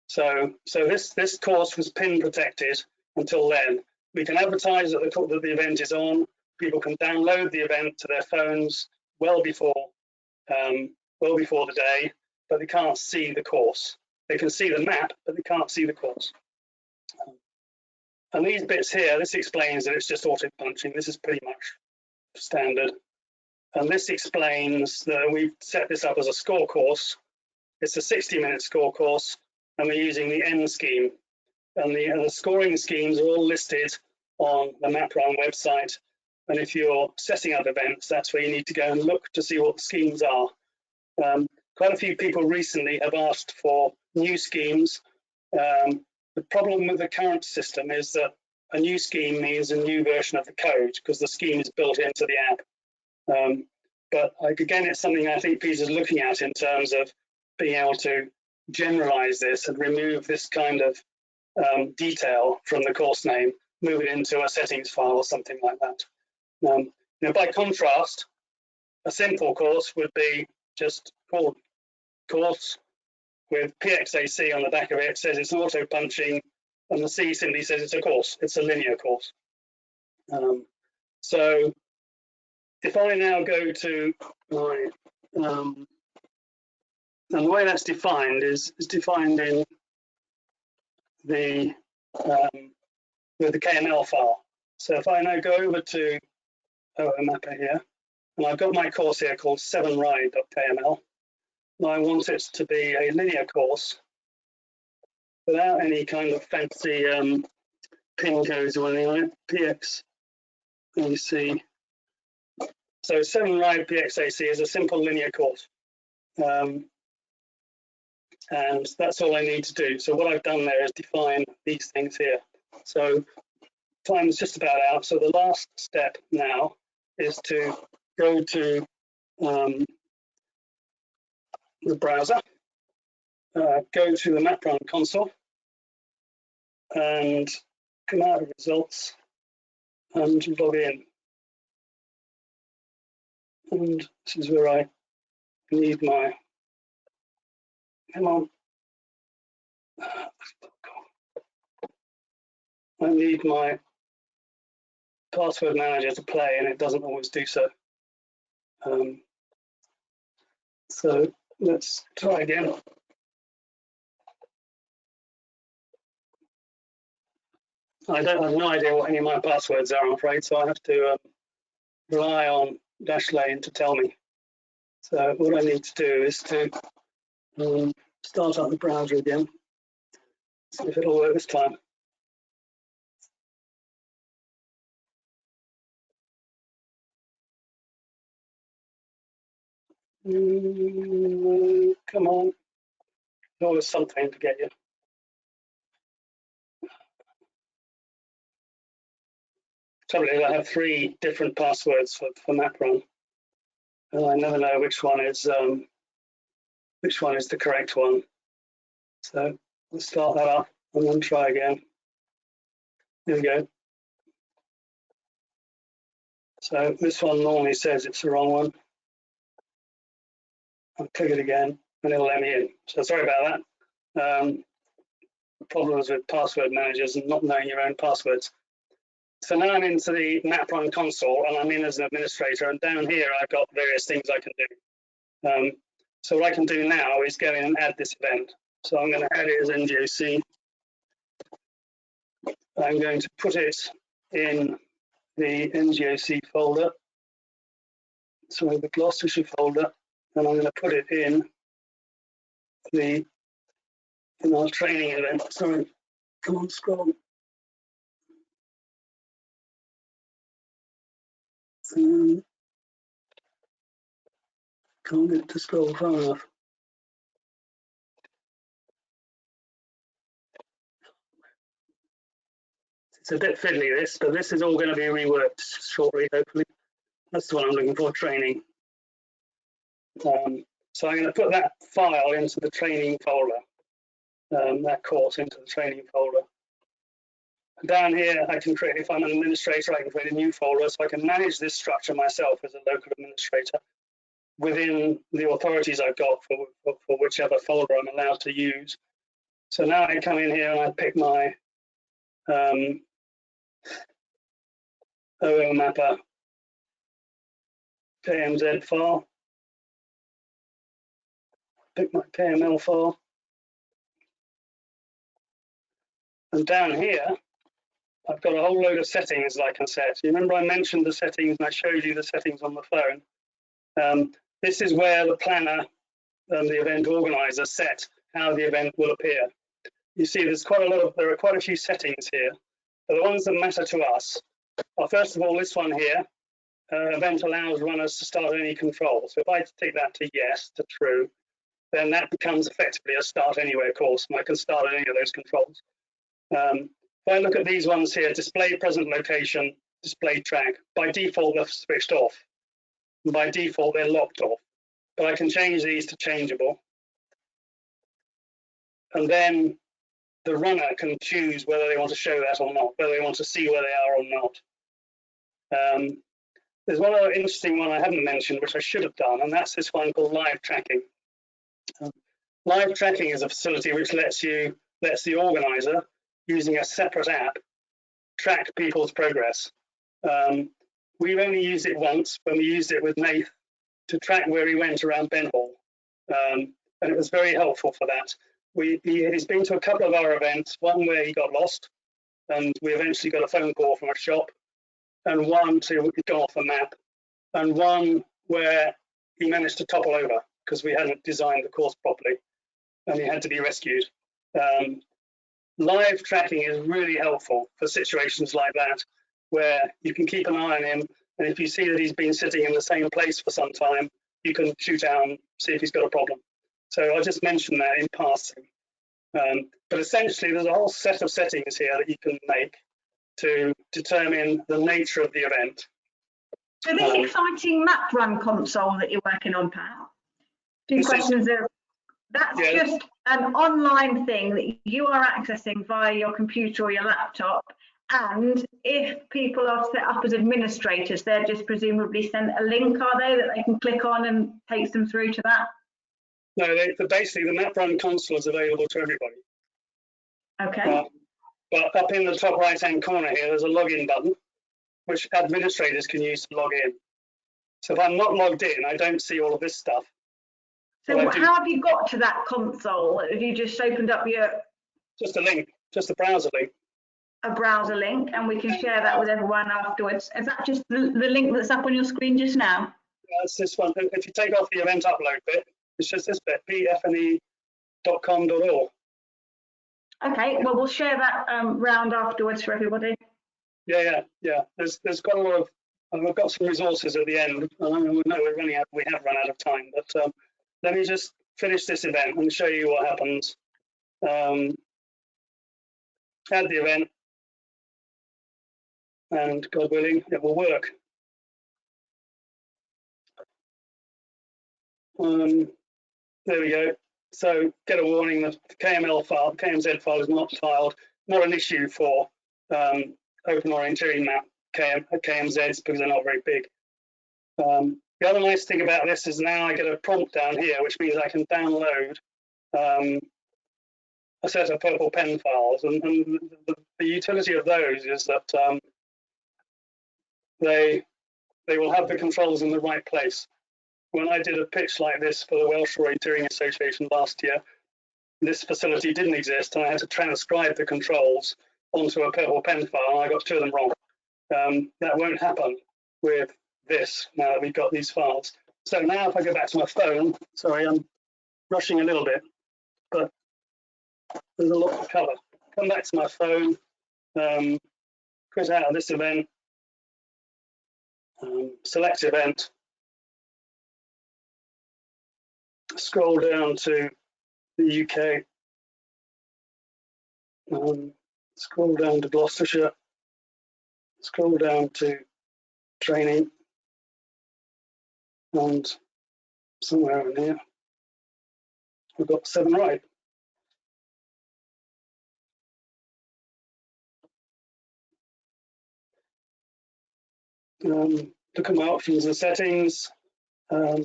[SPEAKER 2] So this course was pin protected until then. We can advertise that the event is on. People can download the event to their phones well before the day, but they can't see the course. They can see the map, but they can't see the course. And these bits here, this explains that it's just auto punching. This is pretty much standard. And this explains that we've set this up as a score course. It's a 60-minute score course, and we're using the N scheme. And the scoring schemes are all listed on the MapRun website. And if you're setting up events, that's where you need to go and look to see what the schemes are. Quite a few people recently have asked for new schemes. The problem with the current system is that a new scheme means a new version of the code because the scheme is built into the app. But again, it's something I think Peter's looking at in terms of being able to generalize this and remove this kind of detail from the course name, move it into a settings file or something like that. By contrast, a simple course would be just called course with PXAC on the back of it. It says it's auto punching, and the C simply says it's a course. It's a linear course. So if I now go to my, and the way that's defined is defined in the with the KML file. So if I now go over to OMapper here, and I've got my course here called 7ride.kml, and I want it to be a linear course without any kind of fancy pin codes or anything like PX. Let me see. So 7ride PXAC is a simple linear course. And that's all I need to do. So what I've done there is define these things here. So time is just about out. So the last step now is to go to the browser, go to the MapRun console, and come out of results and log in. And this is where I need my, come on. I need my password manager to play, and it doesn't always do so. So let's try again. I have no idea what any of my passwords are, I'm afraid, so I have to rely on Dashlane to tell me. So what I need to do is to start up the browser again, see if it'll work this time. Come on, there's always something to get you. Trouble is, I have 3 different passwords for MapRun, and I never know which one is the correct one. So let's start that up and then try again. Here we go. So this one normally says it's the wrong one. I'll click it again and it'll let me in. So sorry about that. Problems with password managers and not knowing your own passwords. So now I'm into the MapRun console and I'm in as an administrator, and down here I've got various things I can do. So what I can do now is go in and add this event. So I'm going to add it as NGOC. I'm going to put it in the NGOC folder, sorry, the Gloucestershire folder, and I'm going to put it in our training event. Sorry, come on, scroll. Can't get it to scroll far enough. It's a bit fiddly this, but this is all going to be reworked shortly, hopefully. That's the one I'm looking for, training. So I'm going to put that file into the training folder, that course into the training folder. Down here, I can create, if I'm an administrator, I can create a new folder, so I can manage this structure myself as a local administrator within the authorities I've got for whichever folder I'm allowed to use. So now I come in here and I pick my OO mapper KMZ file, pick my KML file, and down here, I've got a whole load of settings that I can set. You remember I mentioned the settings and I showed you the settings on the phone. This is where the planner and the event organizer set how the event will appear. You see, there are quite a few settings here. But the ones that matter to us are, first of all, this one here. Event allows runners to start any control. So if I take that to yes, to true, then that becomes effectively a start anywhere course, and I can start any of those controls. If I look at these ones here, display present location, display track, by default they're switched off. And by default they're locked off. But I can change these to changeable. And then the runner can choose whether they want to show that or not, whether they want to see where they are or not. There's one other interesting one I haven't mentioned, which I should have done, and that's this one called live tracking. Live tracking is a facility which lets the organizer, using a separate app, track people's progress. We've only used it once when we used it with Nath to track where he went around Ben Hall, and it was very helpful for that. He's been to a couple of our events, one where he got lost, and we eventually got a phone call from a shop, and one to go off the map, and one where he managed to topple over because we hadn't designed the course properly, and he had to be rescued. Live tracking is really helpful for situations like that, where you can keep an eye on him, and if you see that he's been sitting in the same place for some time, you can shoot out and see if he's got a problem. So I'll just mention that in passing. But essentially, there's a whole set of settings here that you can make to determine the nature of the event.
[SPEAKER 1] So this exciting map run console that you're working on, Pat, two questions there. That's just an online thing that you are accessing via your computer or your laptop. And if people are set up as administrators, they're just presumably sent a link, are they, that they can click on and takes them through to that?
[SPEAKER 2] No, basically the map run console is available to everybody.
[SPEAKER 1] Okay.
[SPEAKER 2] But up in the top right-hand corner here, there's a login button, which administrators can use to log in. So if I'm not logged in, I don't see all of this stuff.
[SPEAKER 1] So how have you got to that console? Have you just opened up
[SPEAKER 2] just a link, just a browser link?
[SPEAKER 1] A browser link, and we can share that with everyone afterwards. Is that just the link that's up on your screen just now?
[SPEAKER 2] Yeah, it's this one. If you take off the event upload bit, it's just this bit, pfne.com.org.
[SPEAKER 1] Okay, well, we'll share that round afterwards for everybody.
[SPEAKER 2] Yeah. There's quite a lot of, I've got some resources at the end. I know we have run out of time, but let me just finish this event and show you what happens. Add the event, and God willing, it will work. There we go. So get a warning that the KML file, KMZ file is not filed. Not an issue for open orienteering map KMZs because they're not very big. The other nice thing about this is now I get a prompt down here, which means I can download a set of purple pen files, and the utility of those is that they will have the controls in the right place. When I did a pitch like this for the Welsh Orienteering Association last year, this facility didn't exist, and I had to transcribe the controls onto a purple pen file, and I got two of them wrong. That won't happen with this now that we've got these files. So now if I go back to my phone, sorry, I'm rushing a little bit, but there's a lot to cover. Come back to my phone, quit out of this event, select event, scroll down to the UK, scroll down to Gloucestershire, scroll down to training, and somewhere in here, I've got 7 right. look at my options and settings. I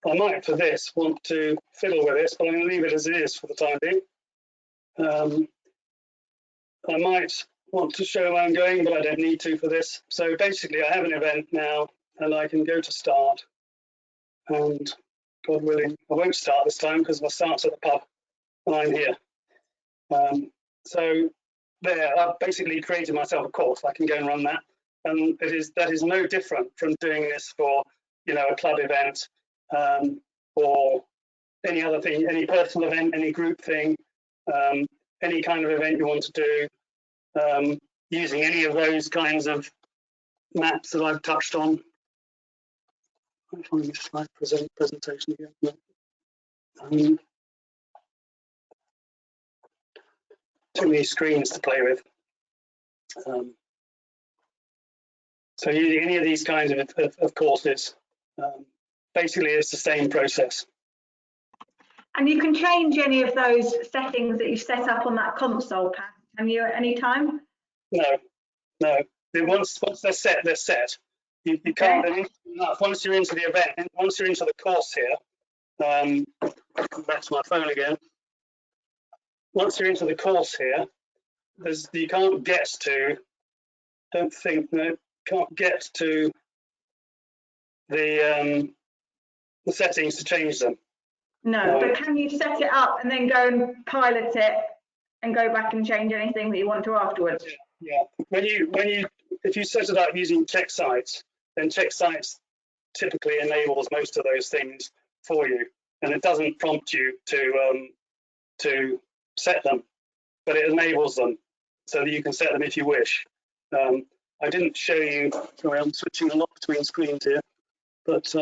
[SPEAKER 2] might, for this, want to fiddle with this, but I'm going to leave it as it is for the time being. I might want to show where I'm going, but I don't need to for this. So basically, I have an event now, and I can go to start. And God willing, I won't start this time because if I start at the pub, and I'm here. So there, I've basically created myself a course. I can go and run that, and that is no different from doing this for, you know, a club event or any other thing, any personal event, any group thing, any kind of event you want to do, using any of those kinds of maps that I've touched on. I'm finding this slide presentation again. Too many screens to play with. So using any of these kinds of courses, basically it's the same process.
[SPEAKER 1] And you can change any of those settings that you set up on that console, Pat, can you at any time?
[SPEAKER 2] No. Once they're set, they're set. You can't, once you're into the event, once you're into the course here, come back to my phone again. Once you're into the course here, you can't get to, can't get to the settings to change them.
[SPEAKER 1] No, but can you set it up and then go and pilot it and go back and change anything that you want to afterwards?
[SPEAKER 2] Yeah. If you set it up using check sites, then check sites typically enables most of those things for you, and it doesn't prompt you to set them, but it enables them so that you can set them if you wish. I didn't show you. Sorry, I'm switching a lot between screens here, but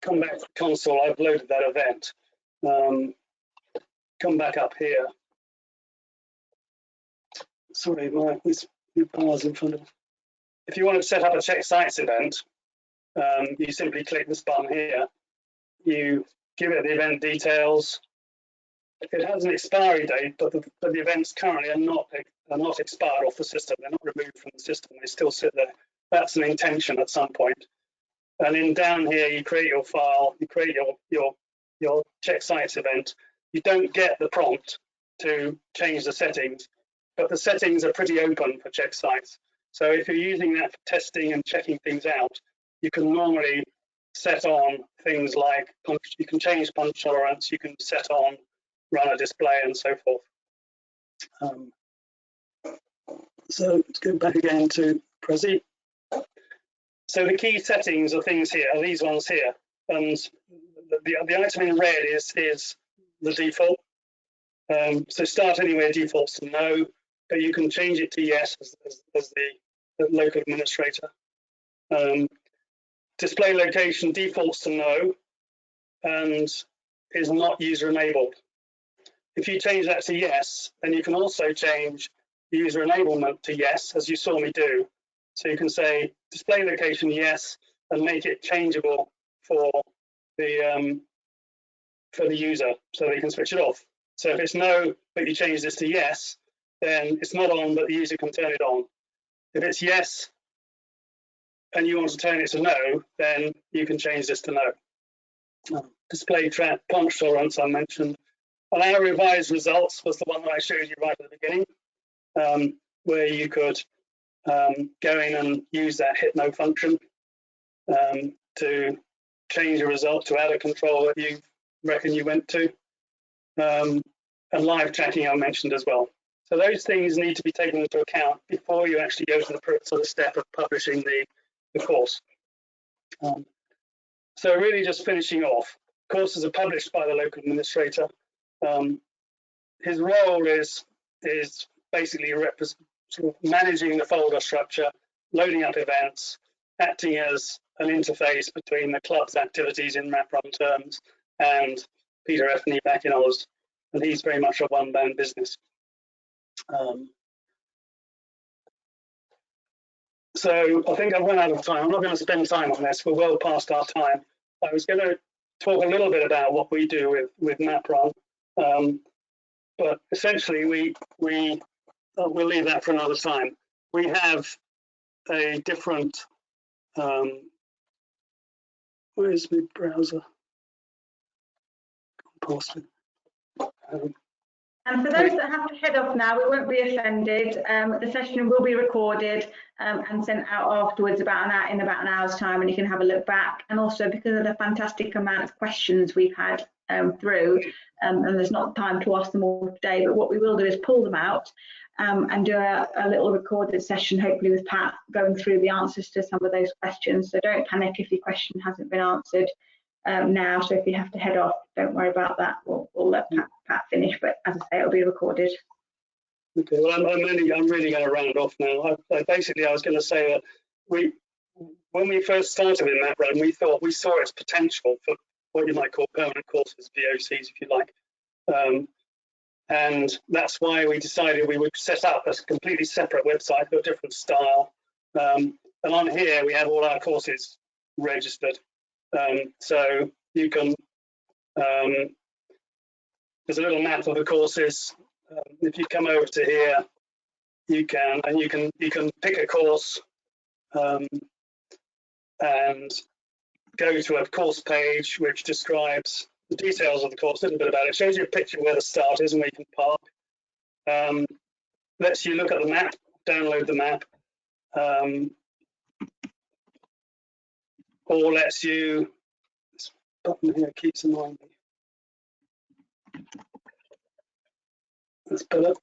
[SPEAKER 2] come back to the console. I've loaded that event. Come back up here. Sorry, this bar's in front of. If you want to set up a check sites event, you simply click this button here. You give it the event details. It has an expiry date, but the events currently are not expired off the system. They're not removed from the system. They still sit there. That's an intention at some point. And then down here, you create your file. You create your check sites event. You don't get the prompt to change the settings, but the settings are pretty open for check sites. So if you're using that for testing and checking things out, you can normally set on things like you can change punch tolerance, you can set on run a display and so forth. So let's go back again to Prezi. So the key settings are things here, are these ones here, and the item in red is the default. So start anywhere defaults to no, but you can change it to yes as the local administrator. Display location defaults to no and is not user enabled. If you change that to yes, then you can also change user enablement to yes, as you saw me do. So you can say display location yes and make it changeable for the user so they can switch it off. So if it's no, but you change this to yes, then it's not on, but the user can turn it on. If it's yes and you want to turn it to no, then you can change this to no. Display track punch tolerance I mentioned. Allow revised results was the one that I showed you right at the beginning, where you could go in and use that hit no function to change a result, to add a control that you reckon you went to. And live tracking I mentioned as well. So those things need to be taken into account before you actually go to the sort of step of publishing the course. So really just finishing off, courses are published by the local administrator. His role is basically sort of managing the folder structure, loading up events, acting as an interface between the club's activities in MapRun terms and Peter Effney back in Oz, and he's very much a one-man business. So I think I've run out of time. I'm not going to spend time on this. We're well past our time. I was going to talk a little bit about what we do with MapRun, but essentially we'll leave that for another time. We have a different, where's my browser? Past it.
[SPEAKER 1] And for those that have to head off now, we won't be offended. The session will be recorded and sent out afterwards in about an hour's time, and you can have a look back. And also, because of the fantastic amount of questions we've had through, and there's not time to ask them all today, but what we will do is pull them out and do a little recorded session, hopefully with Pat, going through the answers to some of those questions. So don't panic if your question hasn't been answered now. So if you have to head off, don't worry about that. We'll let Pat finish, but as I say, it'll be recorded.
[SPEAKER 2] Okay, well, I'm really going to round off now. Basically, I was going to say that when we first started with MapRun, we saw its potential for what you might call permanent courses, VOCs, if you like. And that's why we decided we would set up a completely separate website for a different style. And on here, we have all our courses registered. So you can, there's a little map of the courses. If you come over to here, you can pick a course and go to a course page which describes the details of the course, a little bit about it. Shows you a picture where the start is and where you can park. Lets you look at the map, download the map, or lets you, this button here keeps annoying me. That's better.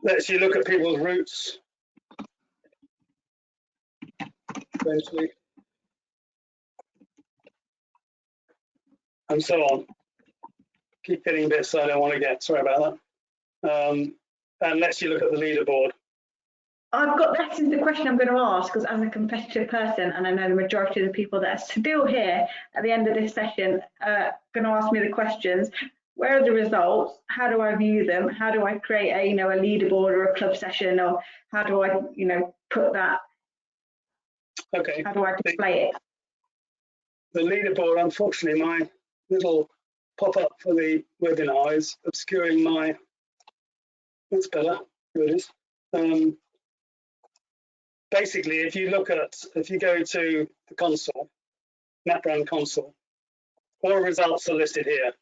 [SPEAKER 2] Lets you look at people's routes, eventually, and so on. Keep getting bits I don't want to get, sorry about that. And lets you look at the leaderboard.
[SPEAKER 1] That is the question I'm going to ask, because as a competitive person, and I know the majority of the people that are still here at the end of this session are going to ask me the questions. Where are the results? How do I view them? How do I create a leaderboard or a club session, or how do I put that?
[SPEAKER 2] Okay.
[SPEAKER 1] How do I display it?
[SPEAKER 2] The leaderboard, unfortunately, my little pop-up for the webinar is obscuring my. That's better. Here it is. Basically, if you go to the console, MapRun console, all results are listed here.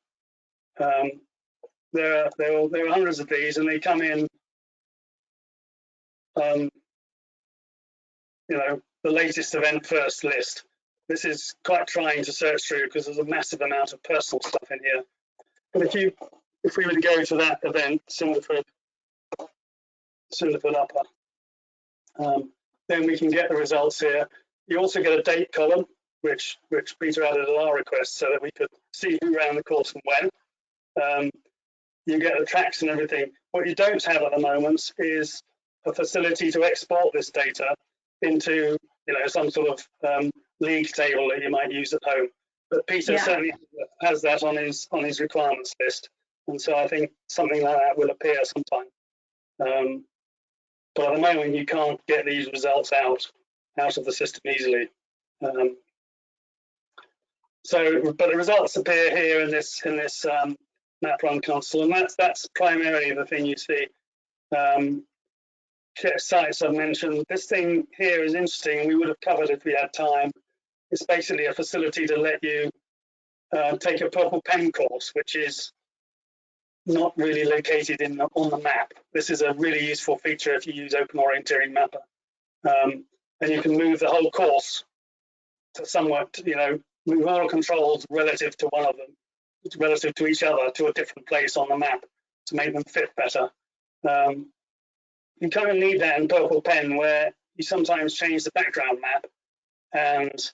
[SPEAKER 2] There are hundreds of these, and they come in, the latest event first list. This is quite trying to search through because there's a massive amount of personal stuff in here. But if we were to go to that event, Cinderford Upper, then we can get the results here. You also get a date column, which Peter added at our request so that we could see who ran the course and when. You get the tracks and everything. What you don't have at the moment is a facility to export this data into some sort of league table that you might use at home. But Peter certainly has that on his requirements list, and so I think something like that will appear sometime. But at the moment, you can't get these results out of the system easily. But the results appear here in this MapRun console, and that's primarily the thing you see. Sites I've mentioned. This thing here is interesting, and we would have covered if we had time. It's basically a facility to let you take a purple pen course, which is not really located on the map. This is a really useful feature if you use Open Orienteering Mapper. And you can move the whole course to somewhat, move all controls relative to one of them, relative to each other, to a different place on the map to make them fit better. You kind of need that in Purple Pen, where you sometimes change the background map, and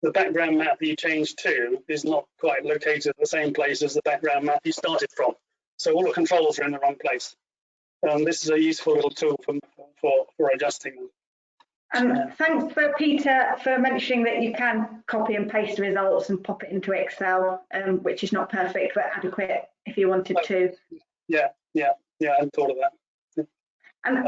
[SPEAKER 2] the background map that you change to is not quite located at the same place as the background map you started from. So all the controls are in the wrong place. This is a useful little tool for adjusting them.
[SPEAKER 1] Thanks for Peter for mentioning that you can copy and paste the results and pop it into Excel, which is not perfect but adequate if you wanted to.
[SPEAKER 2] Yeah, I hadn't thought of that.
[SPEAKER 1] And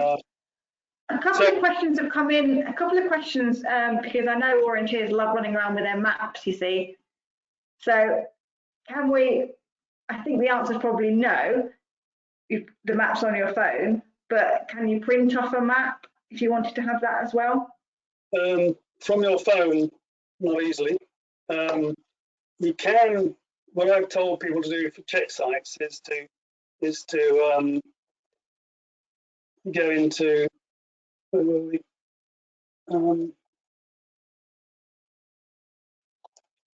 [SPEAKER 1] a couple of questions have come in. A couple of questions because I know orienteers love running around with their maps, you see. So can we? I think the answer is probably no. the map's on your phone, but can you print off a map if you wanted to have that as well?
[SPEAKER 2] From your phone, not easily. You can. What I've told people to do for check sites is to go into, where were we?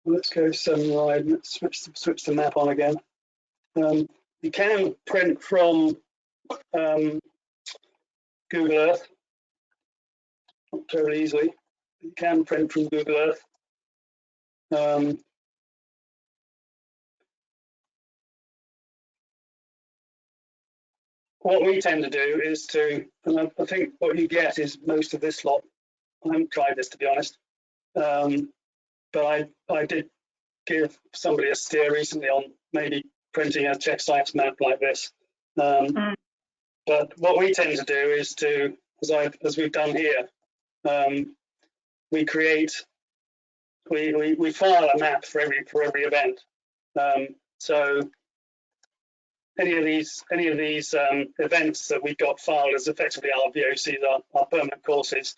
[SPEAKER 2] Let's go 7 wide. Let's switch the map on again. You can print from Google Earth, not terribly easily. You can print from Google Earth. What we tend to do is to, and I think what you get is most of this lot. I haven't tried this, to be honest, but I did give somebody a steer recently on maybe printing a check sites map like this. But what we tend to do is to, as we've done here, we file a map for every event. So any of these events that we got filed as effectively our VOCs, our permanent courses,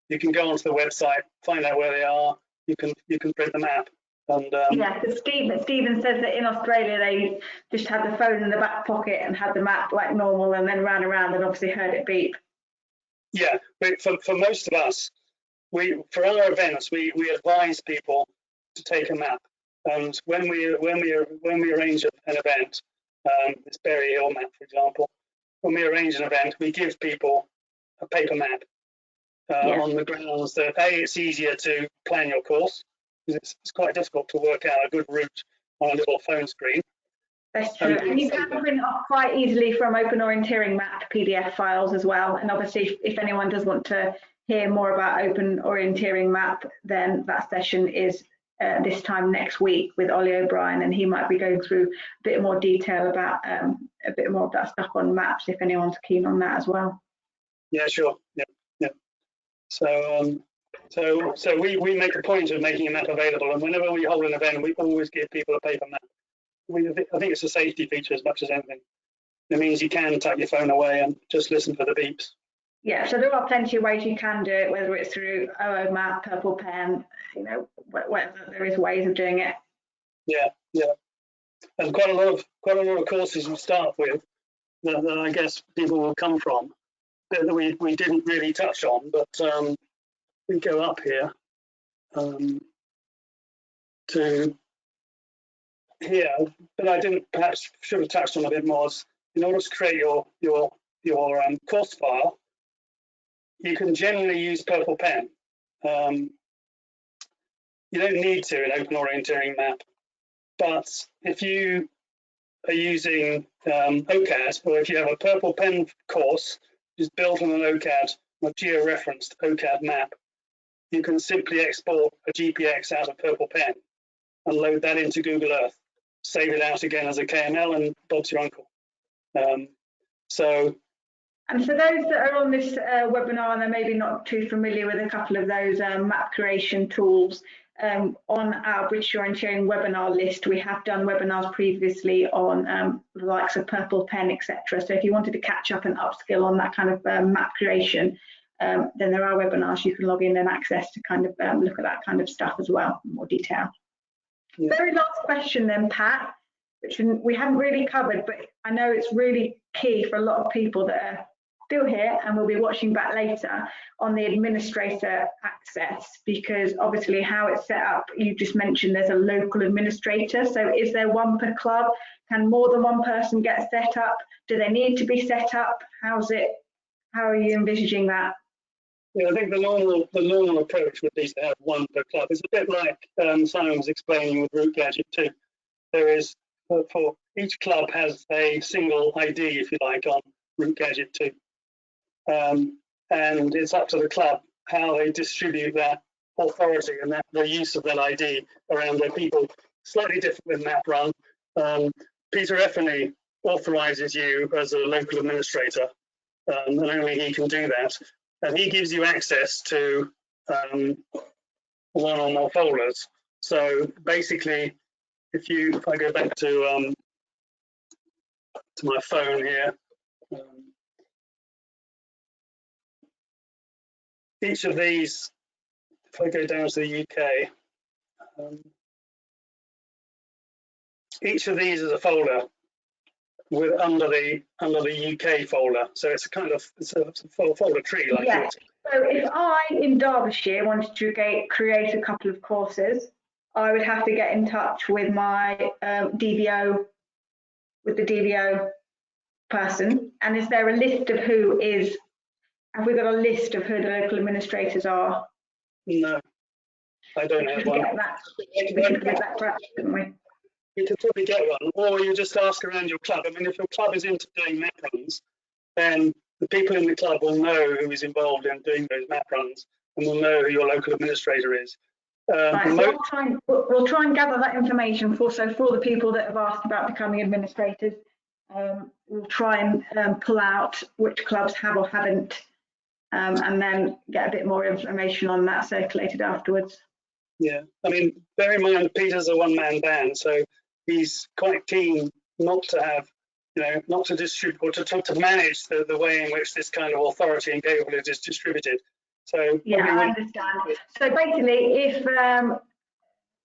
[SPEAKER 2] you can go onto the website, find out where they are. You can print the map. And
[SPEAKER 1] yeah, because Stephen says that in Australia they just had the phone in the back pocket and had the map like normal, and then ran around and obviously heard it beep.
[SPEAKER 2] Yeah, but for most of us, for our events we advise people to take a map. And when we arrange an event, this Berry Hill map, for example, when we arrange an event, we give people a paper map on the grounds that it's easier to plan your course, because it's quite difficult to work out a good route on a little phone screen.
[SPEAKER 1] That's true, and you can print off quite easily from Open Orienteering map PDF files as well. And obviously, if anyone does want to hear more about Open Orienteering map, then that session is this time next week with Ollie O'Brien, and he might be going through a bit more detail about a bit more of that stuff on maps if anyone's keen on that as well. Yeah,
[SPEAKER 2] sure. Yeah. So we make a point of making a map available, and whenever we hold an event, we always give people a paper map. I think it's a safety feature as much as anything. It means you can tuck your phone away and just listen for the beeps.
[SPEAKER 1] Yeah, so there are plenty of ways you can do it, whether it's through OO Map, Purple Pen, whatever, there is ways of doing it.
[SPEAKER 2] Yeah, and quite a lot of courses we start with that I guess people will come from that we didn't really touch on, but we go up here to here, but I didn't, perhaps should have touched on a bit more. In order to create your course file, you can generally use Purple Pen. You don't need to in Open Orienteering map, but if you are using OCAD, or if you have a Purple Pen course which is built on an OCAD, a geo-referenced OCAD map, you can simply export a GPX out of Purple Pen and load that into Google Earth, save it out again as a KML, and Bob's your uncle.
[SPEAKER 1] And for those that are on this webinar and they're maybe not too familiar with a couple of those map creation tools, on our British Orienteering webinar list, we have done webinars previously on the likes of Purple Pen, etc. So if you wanted to catch up and upskill on that kind of map creation, then there are webinars you can log in and access to kind of look at that kind of stuff as well in more detail. Yeah. Very last question then, Pat, which we haven't really covered, but I know it's really key for a lot of people that are still here and will be watching back later on the administrator access, because obviously how it's set up, you just mentioned there's a local administrator. So is there one per club? Can more than one person get set up? Do they need to be set up? How are you envisaging that?
[SPEAKER 2] Yeah, I think the normal approach would be to have one per club. It's a bit like Simon was explaining with Root Gadget 2. There is, for each club has a single ID, if you like, on Root Gadget 2. And it's up to the club how they distribute that authority and the use of that ID around their people. Slightly different with MapRun. Peter Effany authorises you as a local administrator, and only he can do that. And he gives you access to one or more folders. So basically, if I go back to my phone here. Each of these, if I go down to the UK, each of these is a folder with under the UK folder. So it's a folder tree like
[SPEAKER 1] yeah. So if I in Derbyshire wanted to create a couple of courses, I would have to get in touch with my DVO, with the DVO person. And is there a list of who is? Have we got a list of who the local administrators are?
[SPEAKER 2] No, I don't have one.
[SPEAKER 1] We should get that perhaps, shouldn't we?
[SPEAKER 2] You could probably get one, or you just ask around your club. I mean, if your club is into doing map runs, then the people in the club will know who is involved in doing those map runs, and will know who your local administrator is.
[SPEAKER 1] Right, so we'll try and gather that information for the people that have asked about becoming administrators. We'll try and pull out which clubs have or haven't, and then get a bit more information on that circulated afterwards.
[SPEAKER 2] Yeah, I mean, bear in mind Peter's a one-man band, so he's quite keen not to have, not to distribute or to manage the way in which this kind of authority and capability is distributed. So
[SPEAKER 1] yeah, I understand. So basically, if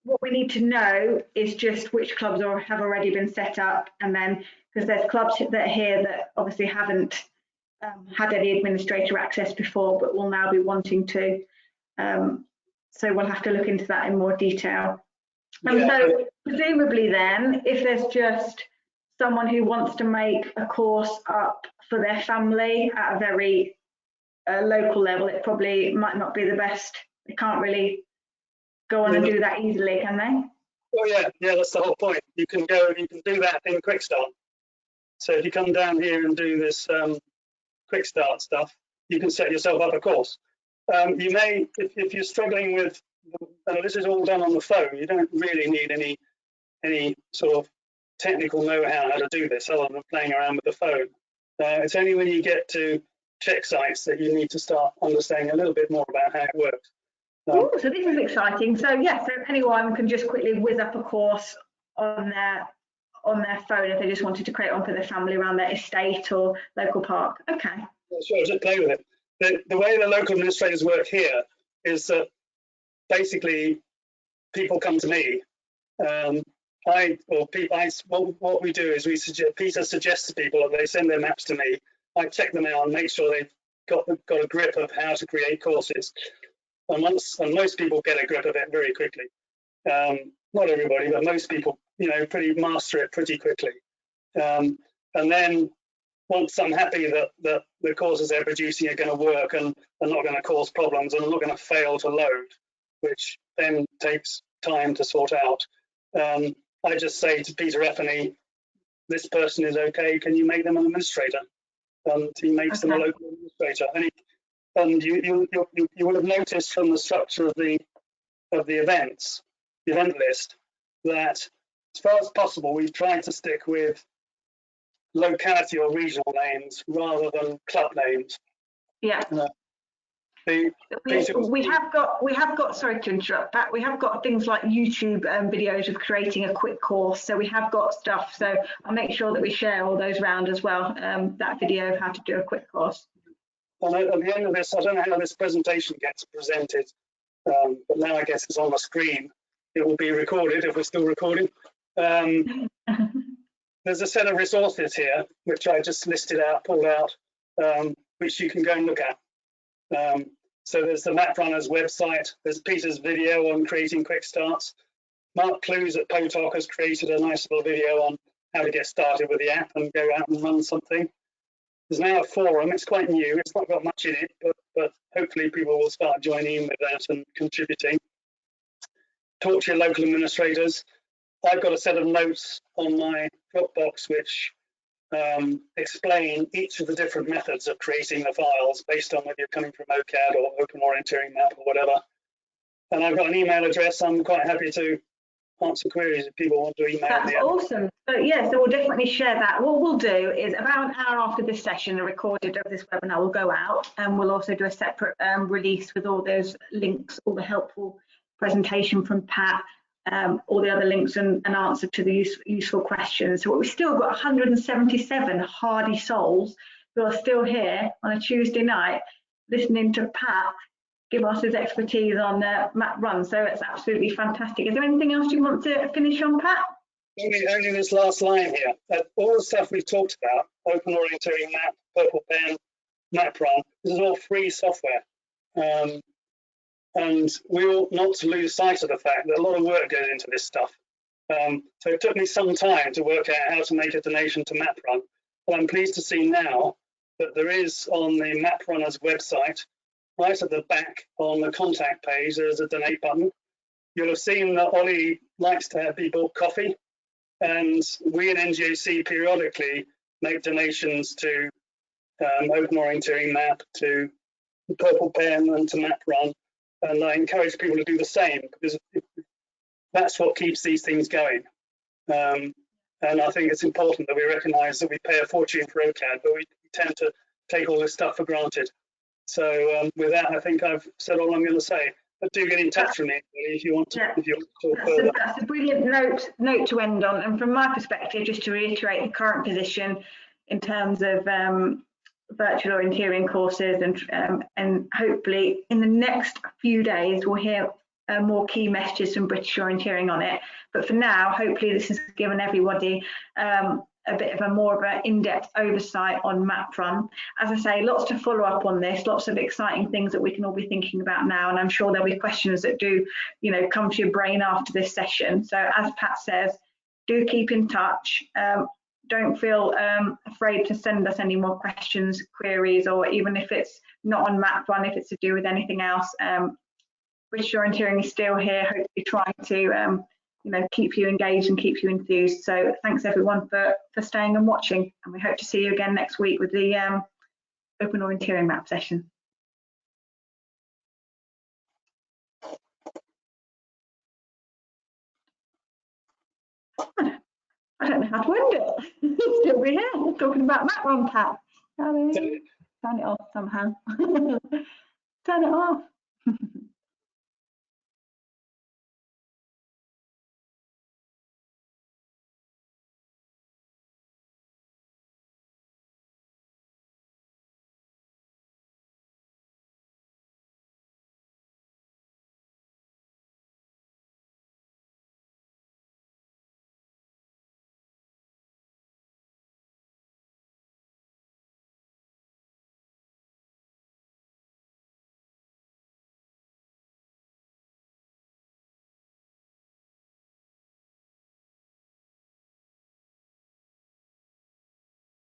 [SPEAKER 1] what we need to know is just which clubs have already been set up, and then because there's clubs that are here that obviously haven't had any administrator access before, but will now be wanting to. So we'll have to look into that in more detail. And so presumably then, if there's just someone who wants to make a course up for their family at a very local level, it probably might not be the best. They can't really go on and do that easily, can they?
[SPEAKER 2] Oh yeah, that's the whole point. You can do that in Quick Start. So if you come down here and do this Quick Start stuff, you can set yourself up a course. You may, if you're struggling with, this is all done on the phone. You don't really need any sort of technical know-how to do this, other than playing around with the phone. It's only when you get to check sites that you need to start understanding a little bit more about how it works.
[SPEAKER 1] So this is exciting. So yeah, so anyone can just quickly whiz up a course on their phone if they just wanted to create one for their family around their estate or local park. Okay.
[SPEAKER 2] Sure, just play with it. The way the local administrators work here is that basically people come to me. What we do is Peter suggests to people that they send their maps to me. I check them out and make sure they've got a grip of how to create courses. And most people get a grip of it very quickly. Not everybody, but most people, master it pretty quickly. And then once I'm happy that the courses they're producing are going to work and are not going to cause problems and are not going to fail to load, which then takes time to sort out, I just say to Peter Effany, this person is okay, can you make them an administrator? And he makes them a local administrator. And you will have noticed from the structure of the event list, that as far as possible, we've tried to stick with locality or regional names rather than club names.
[SPEAKER 1] Yeah. We have got, sorry to interrupt, Pat, we have got things like YouTube videos of creating a quick course. So we have got stuff. So I'll make sure that we share all those around as well. That video of how to do a quick course.
[SPEAKER 2] And at the end of this, I don't know how this presentation gets presented, but now I guess it's on the screen. It will be recorded if we're still recording. There's a set of resources here, which I just pulled out, which you can go and look at. So there's the Map Runners website. There's Peter's video on creating quick starts. Mark Clues at Potok has created a nice little video on how to get started with the app and go out and run something. There's now a forum. It's quite new. It's not got much in it, but hopefully people will start joining in with that and contributing. Talk to your local administrators. I've got a set of notes on my Dropbox which explain each of the different methods of creating the files based on whether you're coming from OCAD or Open Orienteering Map or whatever. And I've got an email address. I'm quite happy to answer queries if people want to email me.
[SPEAKER 1] That's awesome. So we'll definitely share that. What we'll do is about an hour after this session, a recorded of this webinar will go out, and we'll also do a separate release with all those links, all the helpful presentation from Pat, all the other links and answer to the useful questions. So we've still got 177 hardy souls who are still here on a Tuesday night listening to Pat give us his expertise on map run. So it's absolutely fantastic. Is there anything else you want to finish on, Pat?
[SPEAKER 2] Only this last line here. All the stuff we've talked about, Open Orienteering Map, Purple Pen, Map Run, this is all free software. And we ought not to lose sight of the fact that a lot of work goes into this stuff. So it took me some time to work out how to make a donation to MapRun, but I'm pleased to see now that there is on the MapRunners website, right at the back on the contact page, there's a donate button. You'll have seen that Ollie likes to have people coffee, and we in NGOC periodically make donations to Open Orienteering Map, to the Purple Pen and to MapRun. And I encourage people to do the same, because that's what keeps these things going. And I think it's important that we recognise that we pay a fortune for OCAD, but we tend to take all this stuff for granted. So with that, I think I've said all I'm going to say. But do get in touch with me if you want to, if you want to talk further.
[SPEAKER 1] That's a brilliant note to end on. And from my perspective, just to reiterate the current position in terms of virtual orienteering courses, and hopefully in the next few days we'll hear more key messages from British Orienteering on it. But for now, hopefully this has given everybody a bit of a more of an in-depth oversight on MapRun. As I say, lots to follow up on this, lots of exciting things that we can all be thinking about now, and I'm sure there'll be questions that do, come to your brain after this session. So as Pat says, do keep in touch. Don't feel afraid to send us any more questions, queries, or even if it's not on MapRun, if it's to do with anything else. British Orienteering is still here, hopefully trying to keep you engaged and keep you enthused. So thanks everyone for staying and watching, and we hope to see you again next week with the Open Orienteering Map session. I don't know how to end it. Still be here. We're talking about MapRun, Pat. Turn it off somehow. Turn it off.